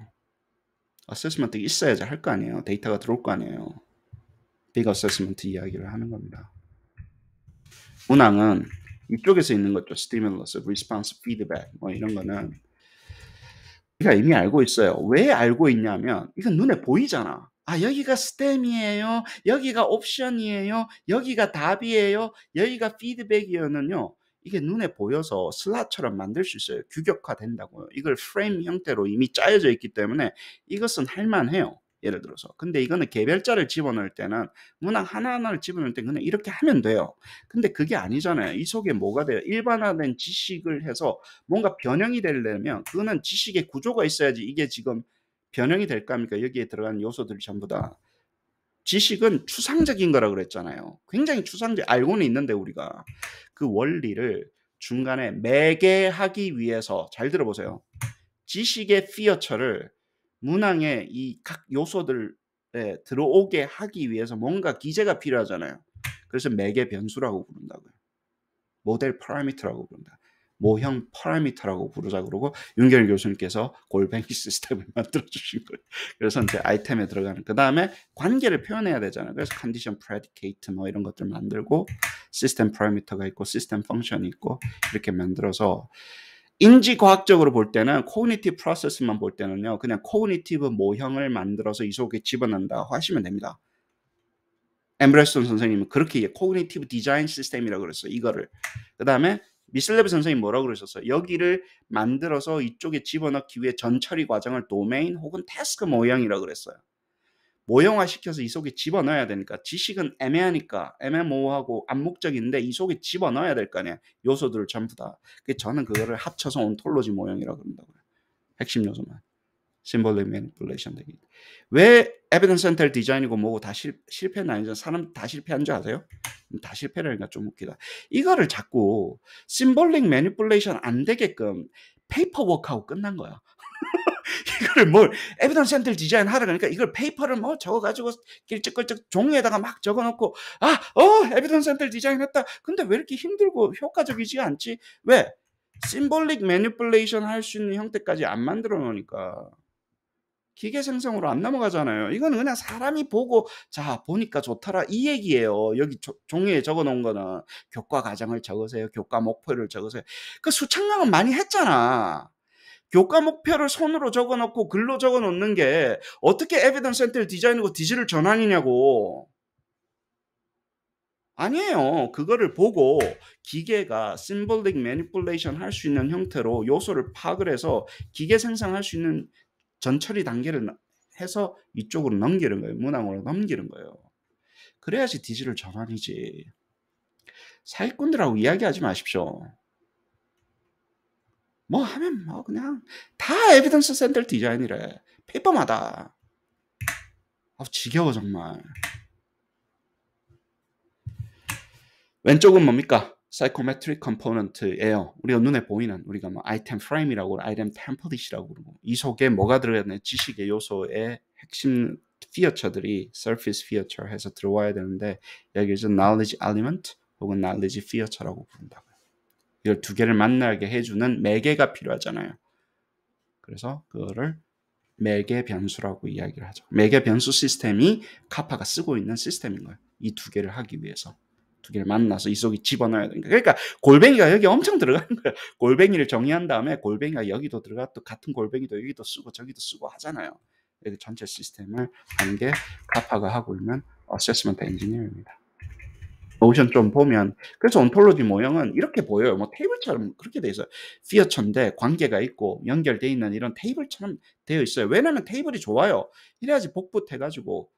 어세스먼트 있어야지 할 거 아니에요. 데이터가 들어올 거 아니에요. 빅 어세스먼트 이야기를 하는 겁니다. 문항은 이쪽에서 있는 거죠. 스티뮬러스, 리스폰스, 피드백 뭐 이런 거는 우리가 이미 알고 있어요. 왜 알고 있냐면 이건 눈에 보이잖아. 아 여기가 스템이에요. 여기가 옵션이에요. 여기가 답이에요. 여기가 피드백이에요는요. 이게 눈에 보여서 슬롯처럼 만들 수 있어요. 규격화된다고요. 이걸 프레임 형태로 이미 짜여져 있기 때문에 이것은 할만해요. 예를 들어서. 근데 이거는 개별자를 집어넣을 때는 문항 하나하나를 집어넣을 때 그냥 이렇게 하면 돼요. 근데 그게 아니잖아요. 이 속에 뭐가 돼요? 일반화된 지식을 해서 뭔가 변형이 되려면 그거는 지식의 구조가 있어야지 이게 지금 변형이 될까 합니까? 여기에 들어간 요소들이 전부 다. 지식은 추상적인 거라고 그랬잖아요. 굉장히 추상적, 알고는 있는데 우리가 그 원리를 중간에 매개하기 위해서 잘 들어보세요. 지식의 피어처를 문항의 이 각 요소들에 들어오게 하기 위해서 뭔가 기제가 필요하잖아요. 그래서 매개 변수라고 부른다고요. 모델 파라미터라고 부른다. 모형 파라미터라고 부르자 그러고 윤결 교수님께서 골뱅이 시스템을 만들어 주신 거예요. 그래서 이제 아이템에 들어가는 그 다음에 관계를 표현해야 되잖아요. 그래서 컨디션 프레디케이트 뭐 이런 것들 만들고 시스템 파라미터가 있고 시스템 펑션이 있고 이렇게 만들어서 인지과학적으로 볼 때는 코그니티브 프로세스만 볼 때는요. 그냥 코그니티브 모형을 만들어서 이 속에 집어넣는다 하시면 됩니다. 엠브레스톤 선생님은 그렇게 코그니티브 디자인 시스템이라고 그랬어요. 이거를. 그 다음에 미슬레브 선생님이 뭐라고 그러셨어요? 여기를 만들어서 이쪽에 집어넣기 위해 전처리 과정을 도메인 혹은 태스크 모형이라고 그랬어요. 모형화 시켜서 이 속에 집어넣어야 되니까 지식은 애매하니까 애매모호하고 암묵적인데 이 속에 집어넣어야 될 거 아니에요. 요소들을 전부 다. 저는 그거를 합쳐서 온톨로지 모형이라고 그런다고요. 핵심 요소만. 심볼릭 매니플레이션 되기. 왜 에비던스 센터를 디자인이고 뭐고 다 실패는 아니죠. 사람 다 실패한 줄 아세요? 다 실패라니까 좀 웃기다. 이거를 자꾸 심볼릭 매니플레이션 안 되게끔 페이퍼워크하고 끝난 거야. 이거를 뭘 에비던스 센터를 디자인 하라 그러니까 이걸 페이퍼를 뭐 적어가지고 길쭉길쭉 종이에다가 막 적어놓고 에비던스 센터를 디자인했다. 근데 왜 이렇게 힘들고 효과적이지 않지? 왜? 심볼릭 매니플레이션 할 수 있는 형태까지 안 만들어 놓으니까. 기계 생성으로 안 넘어가잖아요. 이거는 그냥 사람이 보고 자 보니까 좋더라 이 얘기예요. 여기 종이에 적어놓은 거는 교과 과정을 적으세요. 교과 목표를 적으세요. 그 수천명은 많이 했잖아. 교과 목표를 손으로 적어놓고 글로 적어놓는 게 어떻게 에비던스 센터를 디자인하고 디지털 전환이냐고. 아니에요. 그거를 보고 기계가 심볼릭 매니플레이션 할 수 있는 형태로 요소를 파악을 해서 기계 생성할 수 있는 전처리 단계를 해서 이쪽으로 넘기는 거예요. 문항으로 넘기는 거예요. 그래야지 디지털 전환이지. 사기꾼들하고 이야기하지 마십시오. 뭐 하면 뭐 그냥 다 에비던스 센터 디자인이래. 페이퍼마다. 지겨워 정말. 왼쪽은 뭡니까? 사이코메트릭 컴포넌트예요. 우리가 눈에 보이는 우리가 뭐 아이템 프레임이라고 아이템 템플릿이라고 그러고 이 속에 뭐가 들어있는 지식의 요소의 핵심 피어처들이 surface feature 해서 들어와야 되는데 여기서 knowledge element 혹은 knowledge feature라고 부른다고요. 이걸 두 개를 만나게 해주는 매개가 필요하잖아요. 그래서 그거를 매개 변수라고 이야기를 하죠. 매개 변수 시스템이 카파가 쓰고 있는 시스템인 거예요. 이 두 개를 하기 위해서. 두 개를 만나서 이 속에 집어넣어야 되니까. 그러니까 골뱅이가 여기 엄청 들어가는 거예요. 골뱅이를 정의한 다음에 골뱅이가 여기도 들어가 또 같은 골뱅이도 여기도 쓰고 저기도 쓰고 하잖아요. 여기 전체 시스템을 하는 게 카파가 하고 있는 어세스먼트 엔지니어입니다. 노션 좀 보면 그래서 온톨로지 모형은 이렇게 보여요. 뭐 테이블처럼 그렇게 돼 있어요. 피어처인데 관계가 있고 연결돼 있는 이런 테이블처럼 되어 있어요. 왜냐면 테이블이 좋아요. 이래야지 복붙해가지고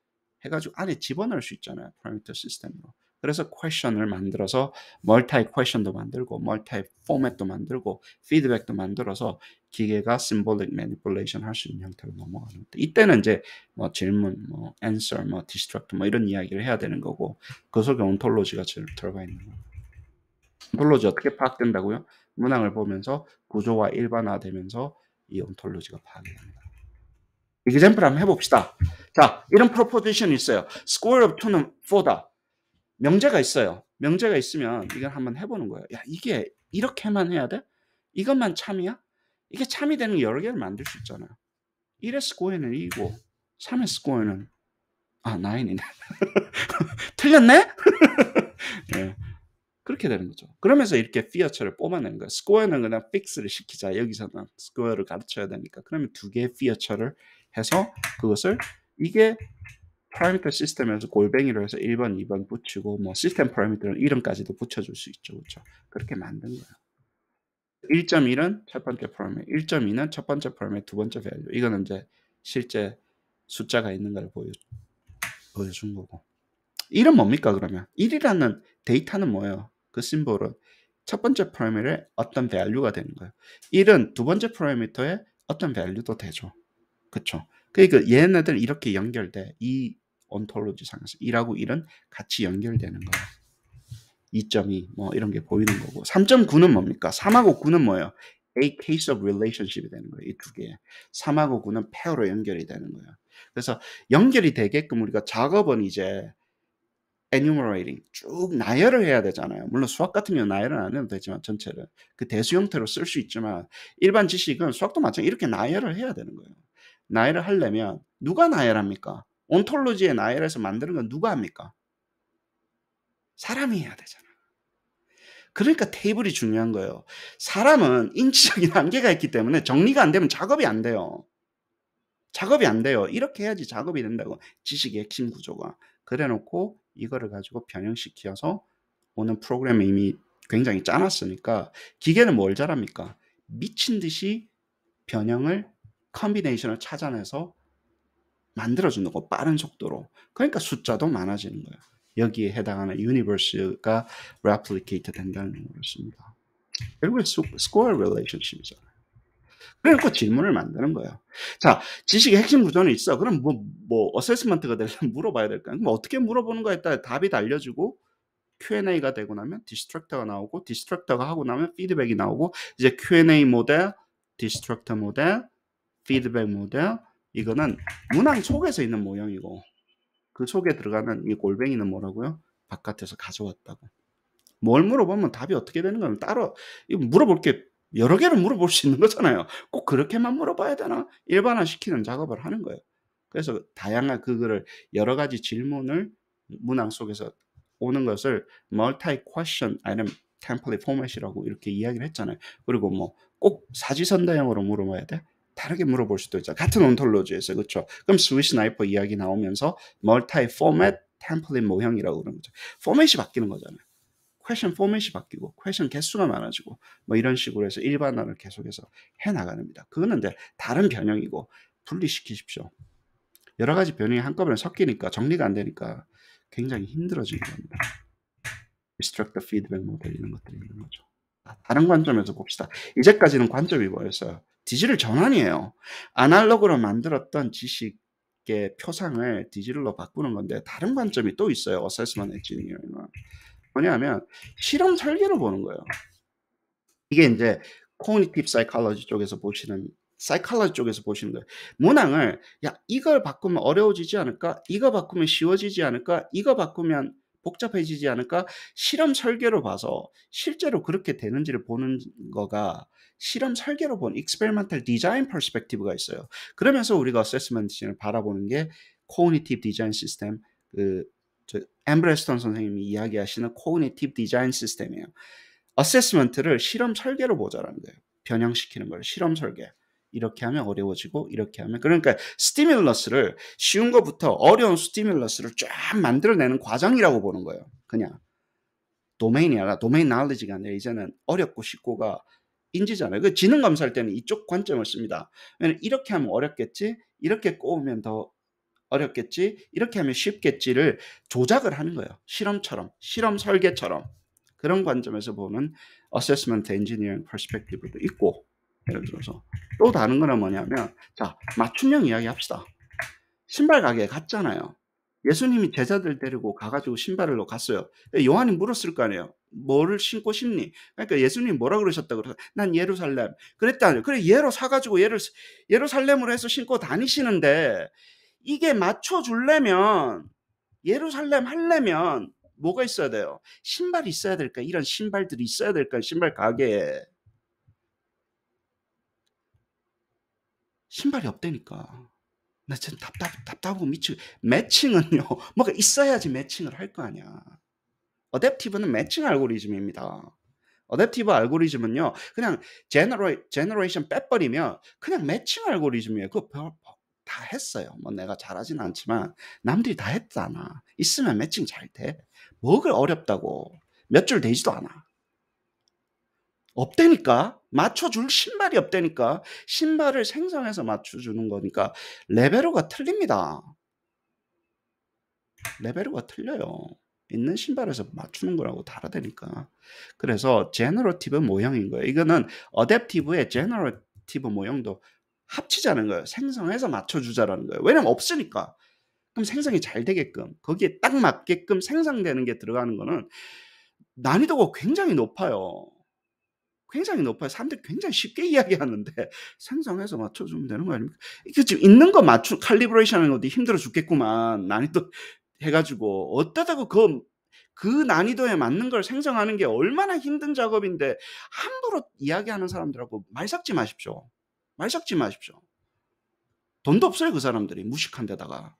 안에 집어넣을 수 있잖아요. 파라미터 시스템으로. 그래서 퀘션을 만들어서 멀티 퀘션도 만들고 멀티 포맷도 만들고 피드백도 만들어서 기계가 심볼릭 매니플레이션 할 수 있는 형태로 넘어가는데 이때는 이제 뭐 질문, 뭐 answer, 뭐 디스트럭트 뭐 이런 이야기를 해야 되는 거고 그 속에 온톨로지가 들어가 있는 거예요. 온톨로지 어떻게 파악된다고요? 문항을 보면서 구조와 일반화되면서 이 온톨로지가 파악이 됩니다. example 한번 해봅시다. 자, 이런 proposition 있어요. square of 2는 4다. 명제가 있어요. 명제가 있으면 이걸 한번 해보는 거예요. 야, 이게 이렇게만 해야 돼? 이것만 참이야? 이게 참이 되는 여러 개를 만들 수 있잖아요. 1의 스코어는 2고 3의 스코어는 9이네. 틀렸네? 네. 그렇게 되는 거죠. 그러면서 이렇게 피어처를 뽑아내는 거예요. 스코어는 그냥 픽스를 시키자. 여기서는 스코어를 가르쳐야 되니까. 그러면 두 개의 피어처를 해서 그것을 이게 파라미터 시스템에서 골뱅이로 해서 1번, 2번 붙이고 뭐 시스템 파라미터는 이름까지도 붙여줄 수 있죠. 그렇죠? 그렇게 만든 거예요. 1.1은 첫 번째 파라미터, 1.2는 첫 번째 파라미터, 두 번째 밸류. 이거는 이제 실제 숫자가 있는 걸 보여준 거고. 1은 뭡니까 그러면? 1이라는 데이터는 뭐예요? 그 심볼은 첫 번째 파라미터의 어떤 밸류가 되는 거예요. 1은 두 번째 파라미터의 어떤 밸류도 되죠. 그쵸? 그러니까 얘네들 이렇게 연결돼. 이 온톨로지 상에서 1하고 1은 같이 연결되는 거예요. 2.2 뭐 이런 게 보이는 거고. 3.9는 뭡니까? 3하고 9는 뭐예요? A case of relationship이 되는 거예요. 이 두 개. 3하고 9는 페어로 연결이 되는 거예요. 그래서 연결이 되게끔 우리가 작업은 이제 enumerating 쭉 나열을 해야 되잖아요. 물론 수학 같은 경우는 나열은 안 해도 되지만 전체를 그 대수 형태로 쓸 수 있지만 일반 지식은 수학도 마찬가지로 이렇게 나열을 해야 되는 거예요. 나열을 하려면 누가 나열합니까? 온톨로지에 나열해서 만드는 건 누가 합니까? 사람이 해야 되잖아요. 그러니까 테이블이 중요한 거예요. 사람은 인지적인 한계가 있기 때문에 정리가 안 되면 작업이 안 돼요. 작업이 안 돼요. 이렇게 해야지 작업이 된다고. 지식의 핵심 구조가. 그래 놓고 이거를 가지고 변형시켜서 오는 프로그램이 이미 굉장히 짜놨으니까 기계는 뭘 잘합니까? 미친 듯이 변형을 컨비네이션을 찾아내서 만들어주는 거 빠른 속도로. 그러니까 숫자도 많아지는 거예요. 여기에 해당하는 유니버스가 레플리케이트 된다는 거였습니다. 결국에 스코어 릴레이션십이잖아요. 그래서 질문을 만드는 거예요. 자, 지식의 핵심 구조는 있어. 그럼 어세스먼트가 되려면 물어봐야 될까요? 그럼 어떻게 물어보는 거에 따라 답이 달려지고 Q&A가 되고 나면 디스트럭터가 나오고 디스트럭터가 하고 나면 피드백이 나오고 이제 Q&A 모델, 디스트럭터 모델, 피드백 모델 이거는 문항 속에서 있는 모형이고 그 속에 들어가는 이 골뱅이는 뭐라고요? 바깥에서 가져왔다고. 뭘 물어보면 답이 어떻게 되는 건 따로 이거 물어볼 게 여러 개를 물어볼 수 있는 거잖아요. 꼭 그렇게만 물어봐야 되나? 일반화시키는 작업을 하는 거예요. 그래서 다양한 그거를 여러 가지 질문을 문항 속에서 오는 것을 멀티 퀘션 아니면 템플릿 포맷이라고 이렇게 이야기를 했잖아요. 그리고 뭐 꼭 사지선다형으로 물어봐야 돼? 다르게 물어볼 수도 있잖아. 같은 온톨로지에서 그렇죠. 그럼 스위스 나이퍼 이야기 나오면서 멀티 포맷 템플릿 모형이라고 그러는 거죠. 포맷이 바뀌는 거잖아요. 퀘션 포맷이 바뀌고 퀘션 개수가 많아지고 뭐 이런 식으로 해서 일반화를 계속해서 해나가는 겁니다. 그거는 이제 다른 변형이고 분리시키십시오. 여러 가지 변형이 한꺼번에 섞이니까 정리가 안 되니까 굉장히 힘들어지는 겁니다. Destructive feedback 모델 이런 것들이 있는 거죠. 다른 관점에서 봅시다. 이제까지는 관점이 뭐였어요? 디지털 전환이에요. 아날로그로 만들었던 지식의 표상을 디지털로 바꾸는 건데 다른 관점이 또 있어요. 어세스먼트 엔지니어링은. 뭐냐면 실험 설계로 보는 거예요. 이게 이제 cognitive psychology 쪽에서 보시는 사이콜로지 쪽에서 보시는 거예요. 문항을 이걸 바꾸면 어려워지지 않을까? 이거 바꾸면 쉬워지지 않을까? 이거 바꾸면 복잡해지지 않을까? 실험 설계로 봐서 실제로 그렇게 되는지를 보는 거가 실험 설계로 본 experimental design perspective가 있어요. 그러면서 우리가 어세스먼트를 바라보는 게 cognitive design system 엠브레스턴 선생님이 이야기하시는 cognitive design system이에요. 어세스먼트를 실험 설계로 보자라는 거예요. 변형시키는 걸 실험 설계. 이렇게 하면 어려워지고 이렇게 하면 그러니까 스티뮬러스를 쉬운 것부터 어려운 스티뮬러스를 쫙 만들어내는 과정이라고 보는 거예요. 그냥 도메인이 아니라 도메인 나울리지가 아니라 이제는 어렵고 쉽고가 인지잖아요. 그 지능 검사할 때는 이쪽 관점을 씁니다. 왜냐면 이렇게 하면 어렵겠지, 이렇게 꼬우면 더 어렵겠지, 이렇게 하면 쉽겠지를 조작을 하는 거예요. 실험처럼, 실험 설계처럼. 그런 관점에서 보는 어세스먼트 엔지니어링 퍼스펙티브도 있고 예를 들어서 또 다른 거는 뭐냐면 자 맞춤형 이야기 합시다. 신발 가게에 갔잖아요. 예수님이 제자들 데리고 가가지고 신발을 갔어요. 요한이 물었을 거 아니에요. 뭐를 신고 싶니? 그러니까 예수님이 뭐라 그러셨다고 그래서 난 예루살렘 그랬다는 그래 예로 사가지고 예루살렘으로 해서 신고 다니시는데 이게 맞춰주려면 예루살렘 하려면 뭐가 있어야 돼요? 신발이 있어야 될까? 이런 신발들이 있어야 될까? 신발 가게에. 신발이 없다니까. 나 진짜 답답하고 미치고. 매칭은요, 뭐가 있어야지 매칭을 할 거 아니야. 어댑티브는 매칭 알고리즘입니다. 어댑티브 알고리즘은요, 그냥 제너레이션 빼버리면 그냥 매칭 알고리즘이에요. 그거 다 했어요. 뭐 내가 잘하진 않지만 남들이 다 했잖아. 있으면 매칭 잘 돼. 뭐가 어렵다고. 몇 줄 되지도 않아. 없다니까. 맞춰줄 신발이 없다니까. 신발을 생성해서 맞춰주는 거니까 레벨로가 틀립니다. 레벨로가 틀려요. 있는 신발에서 맞추는 거라고 다르다니까. 그래서 제너러티브 모형인 거예요. 이거는 어댑티브의 제너러티브 모형도 합치자는 거예요. 생성해서 맞춰주자라는 거예요. 왜냐면 없으니까. 그럼 생성이 잘 되게끔 거기에 딱 맞게끔 생성되는 게 들어가는 거는 난이도가 굉장히 높아요. 굉장히 높아요. 사람들이 굉장히 쉽게 이야기하는데 생성해서 맞춰주면 되는 거 아닙니까? 이게 지금 있는 거 맞추 칼리브레이션 하는 것도 힘들어 죽겠구만. 난이도 해가지고 어떠다고 그 난이도에 맞는 걸 생성하는 게 얼마나 힘든 작업인데 함부로 이야기하는 사람들하고 말 섞지 마십시오. 말 섞지 마십시오. 돈도 없어요, 그 사람들이. 무식한 데다가.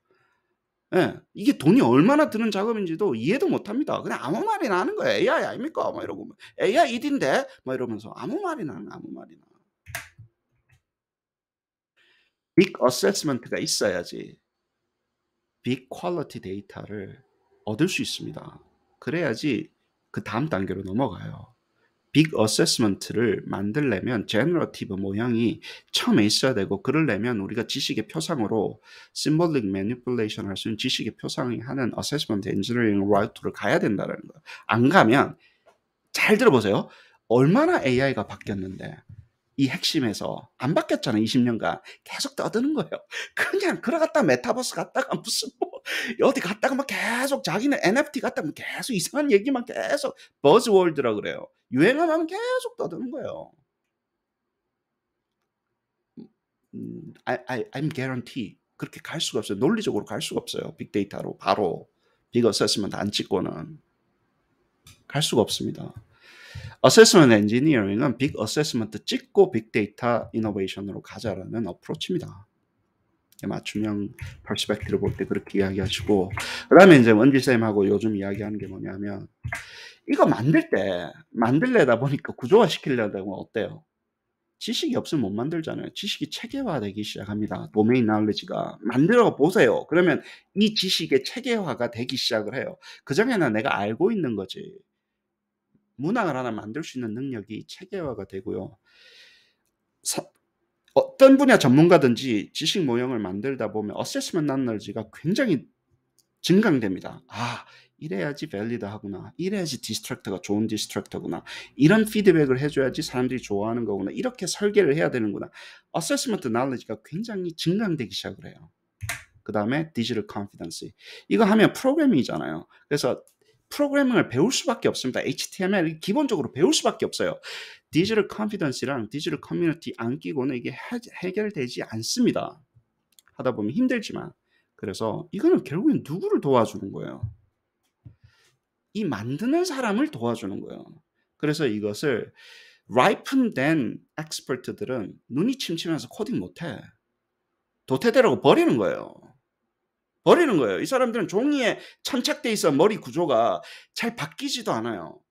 예. 이게 돈이 얼마나 드는 작업인지도 이해도 못 합니다. 그냥 아무 말이나 하는 거예요. AI 아닙니까? 막 이러고. AI 일인데? 막 이러면서 아무 말이나 하는 거야, 아무 말이나. 빅 어세스먼트가 있어야지 빅 퀄리티 데이터를 얻을 수 있습니다. 그래야지 그 다음 단계로 넘어가요. 빅 어세스먼트를 만들려면 제너러티브 모형이 처음에 있어야 되고 그러려면 우리가 지식의 표상으로 심볼릭 매니플레이션 할 수 있는 지식의 표상이 하는 어세스먼트 엔지니어링 라이트를 가야 된다는 거예요. 안 가면 잘 들어보세요. 얼마나 AI가 바뀌었는데 이 핵심에서 안 바뀌었잖아요. 20년간 계속 떠드는 거예요. 그냥 들어갔다 메타버스 갔다가 무슨 뭐 어디 갔다가 막 계속 자기는 NFT 갔다가 계속 이상한 얘기만 계속 버즈월드라 그래요. 유행하면 계속 떠드는 거예요. I'm guarantee 그렇게 갈 수가 없어요. 논리적으로 갈 수가 없어요. 빅데이터로 바로 빅 어세스먼트 안 찍고는 갈 수가 없습니다. 어세스먼트 엔지니어링은 빅 어세스먼트 찍고 빅데이터 이노베이션으로 가자라는 어프로치입니다. 맞춤형 퍼스펙티브를 볼 때 그렇게 이야기하시고 그다음에 이제 원지쌤하고 요즘 이야기하는 게 뭐냐면 이거 만들려다 보니까 구조화 시키려다 보면 어때요? 지식이 없으면 못 만들잖아요. 지식이 체계화되기 시작합니다. 도메인 나울리지가 만들어 보세요. 그러면 이 지식의 체계화가 되기 시작을 해요. 그전에는 내가 알고 있는 거지. 문항을 하나 만들 수 있는 능력이 체계화가 되고요. 어떤 분야 전문가든지 지식 모형을 만들다 보면 어세스먼트 나널지가 굉장히 증강됩니다. 아, 이래야지 밸리드하구나. 이래야지 디스트럭터가 좋은 디스트럭터구나. 이런 피드백을 해줘야지 사람들이 좋아하는 거구나. 이렇게 설계를 해야 되는구나. 어세스먼트 나널지가 굉장히 증강되기 시작을 해요. 그 다음에 디지털 컨피던스. 이거 하면 프로그래밍이잖아요. 그래서 프로그래밍을 배울 수밖에 없습니다. HTML 기본적으로 배울 수밖에 없어요. 디지털 컨피던스랑 디지털 커뮤니티 안 끼고는 이게 해결되지 않습니다. 하다 보면 힘들지만. 그래서 이거는 결국엔 누구를 도와주는 거예요? 이 만드는 사람을 도와주는 거예요. 그래서 이것을 ripened expert들은 눈이 침침해서 코딩 못해. 도태되라고 버리는 거예요. 버리는 거예요. 이 사람들은 종이에 천착돼 있어 머리 구조가 잘 바뀌지도 않아요.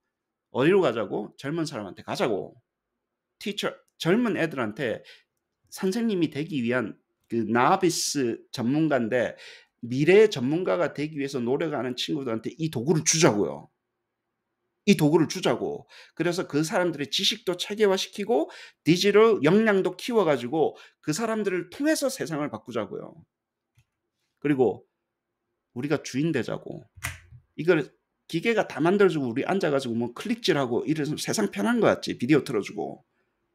어디로 가자고? 젊은 사람한테 가자고. 젊은 애들한테 선생님이 되기 위한 그 나비스 전문가인데 미래의 전문가가 되기 위해서 노력하는 친구들한테 이 도구를 주자고요. 이 도구를 주자고. 그래서 그 사람들의 지식도 체계화시키고 디지털 역량도 키워가지고 그 사람들을 통해서 세상을 바꾸자고요. 그리고 우리가 주인 되자고. 이걸 기계가 다 만들어주고 우리 앉아가지고 뭐 클릭질하고 이래서 세상 편한 거 같지. 비디오 틀어주고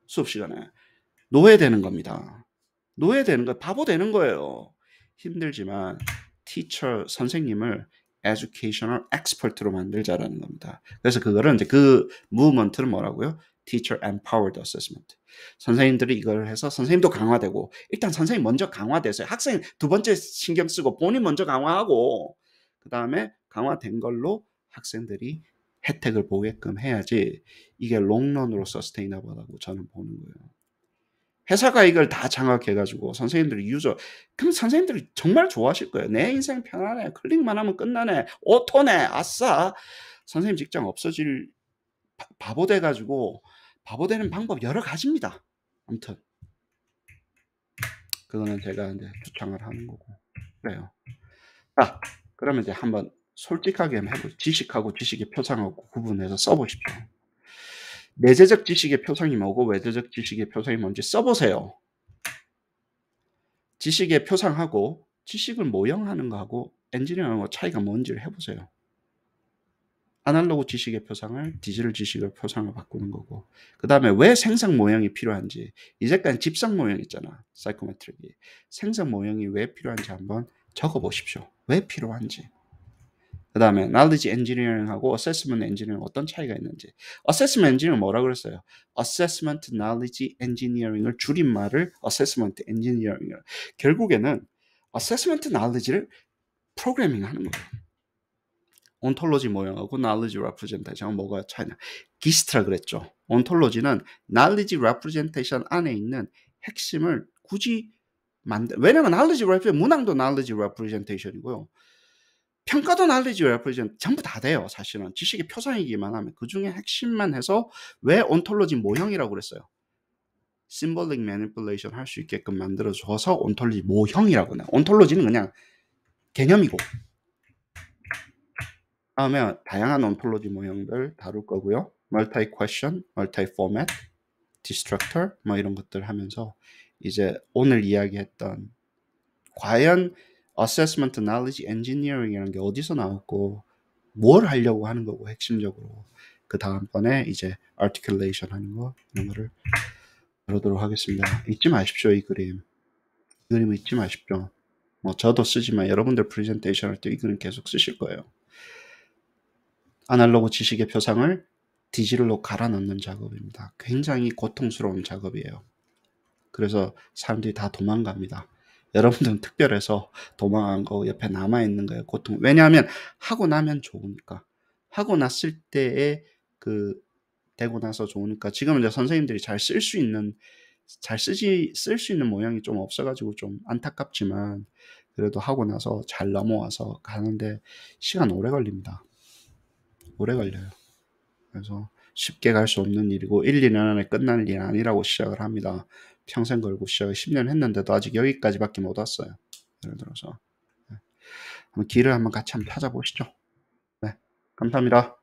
수업 시간에 노예되는 겁니다. 노예되는 거 바보 되는 거예요. 힘들지만 teacher 선생님을 educational expert로 만들자라는 겁니다. 그래서 그거를 이제 그 무브먼트는 뭐라고요? teacher empowered assessment. 선생님들이 이걸 해서 선생님도 강화되고 일단 선생님 먼저 강화돼서 학생 두 번째 신경 쓰고 본인 먼저 강화하고 그 다음에 강화된 걸로 학생들이 혜택을 보게끔 해야지 이게 롱런으로 서스테이너블하다고 저는 보는 거예요. 회사가 이걸 다 장악해가지고 선생님들이 그럼 선생님들이 정말 좋아하실 거예요. 내 인생 편하네. 클릭만 하면 끝나네. 오토네. 아싸. 선생님 직장 없어질 바보 돼가지고 바보 되는 방법 여러 가지입니다. 아무튼 그거는 제가 이제 주창을 하는 거고 그래요. 자, 그러면 이제 한번 솔직하게 해보죠. 지식하고 지식의 표상하고 구분해서 써보십시오. 내재적 지식의 표상이 뭐고 외재적 지식의 표상이 뭔지 써보세요. 지식의 표상하고 지식을 모형하는 거하고 엔지니어링하고 차이가 뭔지를 해보세요. 아날로그 지식의 표상을 디지털 지식의 표상을 바꾸는 거고, 그 다음에 왜 생성 모형이 필요한지, 이제까지 집성 모형 있잖아, 사이코메트릭이. 생성 모형이 왜 필요한지 한번 적어보십시오. 왜 필요한지. 그 다음에 knowledge engineering하고 assessment engineering 어떤 차이가 있는지. assessment engineering 뭐라 그랬어요? assessment knowledge engineering을 줄임말을 assessment engineering. 결국에는 assessment knowledge를 프로그래밍 하는 거예요. 온톨로지 모형하고 knowledge representation은 뭐가 차이나? 기스트라 그랬죠. 온톨로지는 knowledge representation 안에 있는 핵심을 굳이 왜냐면 knowledge representation, 문항도 knowledge representation이고요. 평가도 knowledge representation 전부 다 돼요. 사실은 지식의 표상이기만 하면 그 중에 핵심만 해서 왜 온톨로지 모형이라고 그랬어요? symbolic manipulation 할 수 있게끔 만들어줘서 온톨로지 모형이라고 해요. 온톨로지는 그냥 개념이고, 다음에 다양한 온톨로지 모형들 다룰 거고요. 멀티 퀘션, 멀티 포맷, 디스트럭터 뭐 이런 것들 하면서 이제 오늘 이야기했던 과연 어세스먼트 knowledge engineering이라는 게 어디서 나왔고 뭘 하려고 하는 거고 핵심적으로 그 다음번에 이제 articulation 하는 거 이런 거를 다루도록 하겠습니다. 잊지 마십시오. 이 그림 잊지 마십시오. 뭐 저도 쓰지만 여러분들 프레젠테이션 할 때 이 그림 계속 쓰실 거예요. 아날로그 지식의 표상을 디지털로 갈아 넣는 작업입니다. 굉장히 고통스러운 작업이에요. 그래서 사람들이 다 도망갑니다. 여러분들은 특별해서 도망간 거 옆에 남아있는 거예요. 고통. 왜냐하면 하고 나면 좋으니까. 하고 났을 때에 되고 나서 좋으니까. 지금은 이제 선생님들이 잘 쓸 수 있는 모양이 좀 없어가지고 좀 안타깝지만 그래도 하고 나서 잘 넘어와서 가는데 시간 오래 걸립니다. 오래 걸려요. 그래서 쉽게 갈 수 없는 일이고 1, 2년 안에 끝날 일이 아니라고 시작을 합니다. 평생 걸고 시작을 10년 했는데도 아직 여기까지밖에 못 왔어요. 예를 들어서 길을 한번 같이 한번 찾아보시죠. 네, 감사합니다.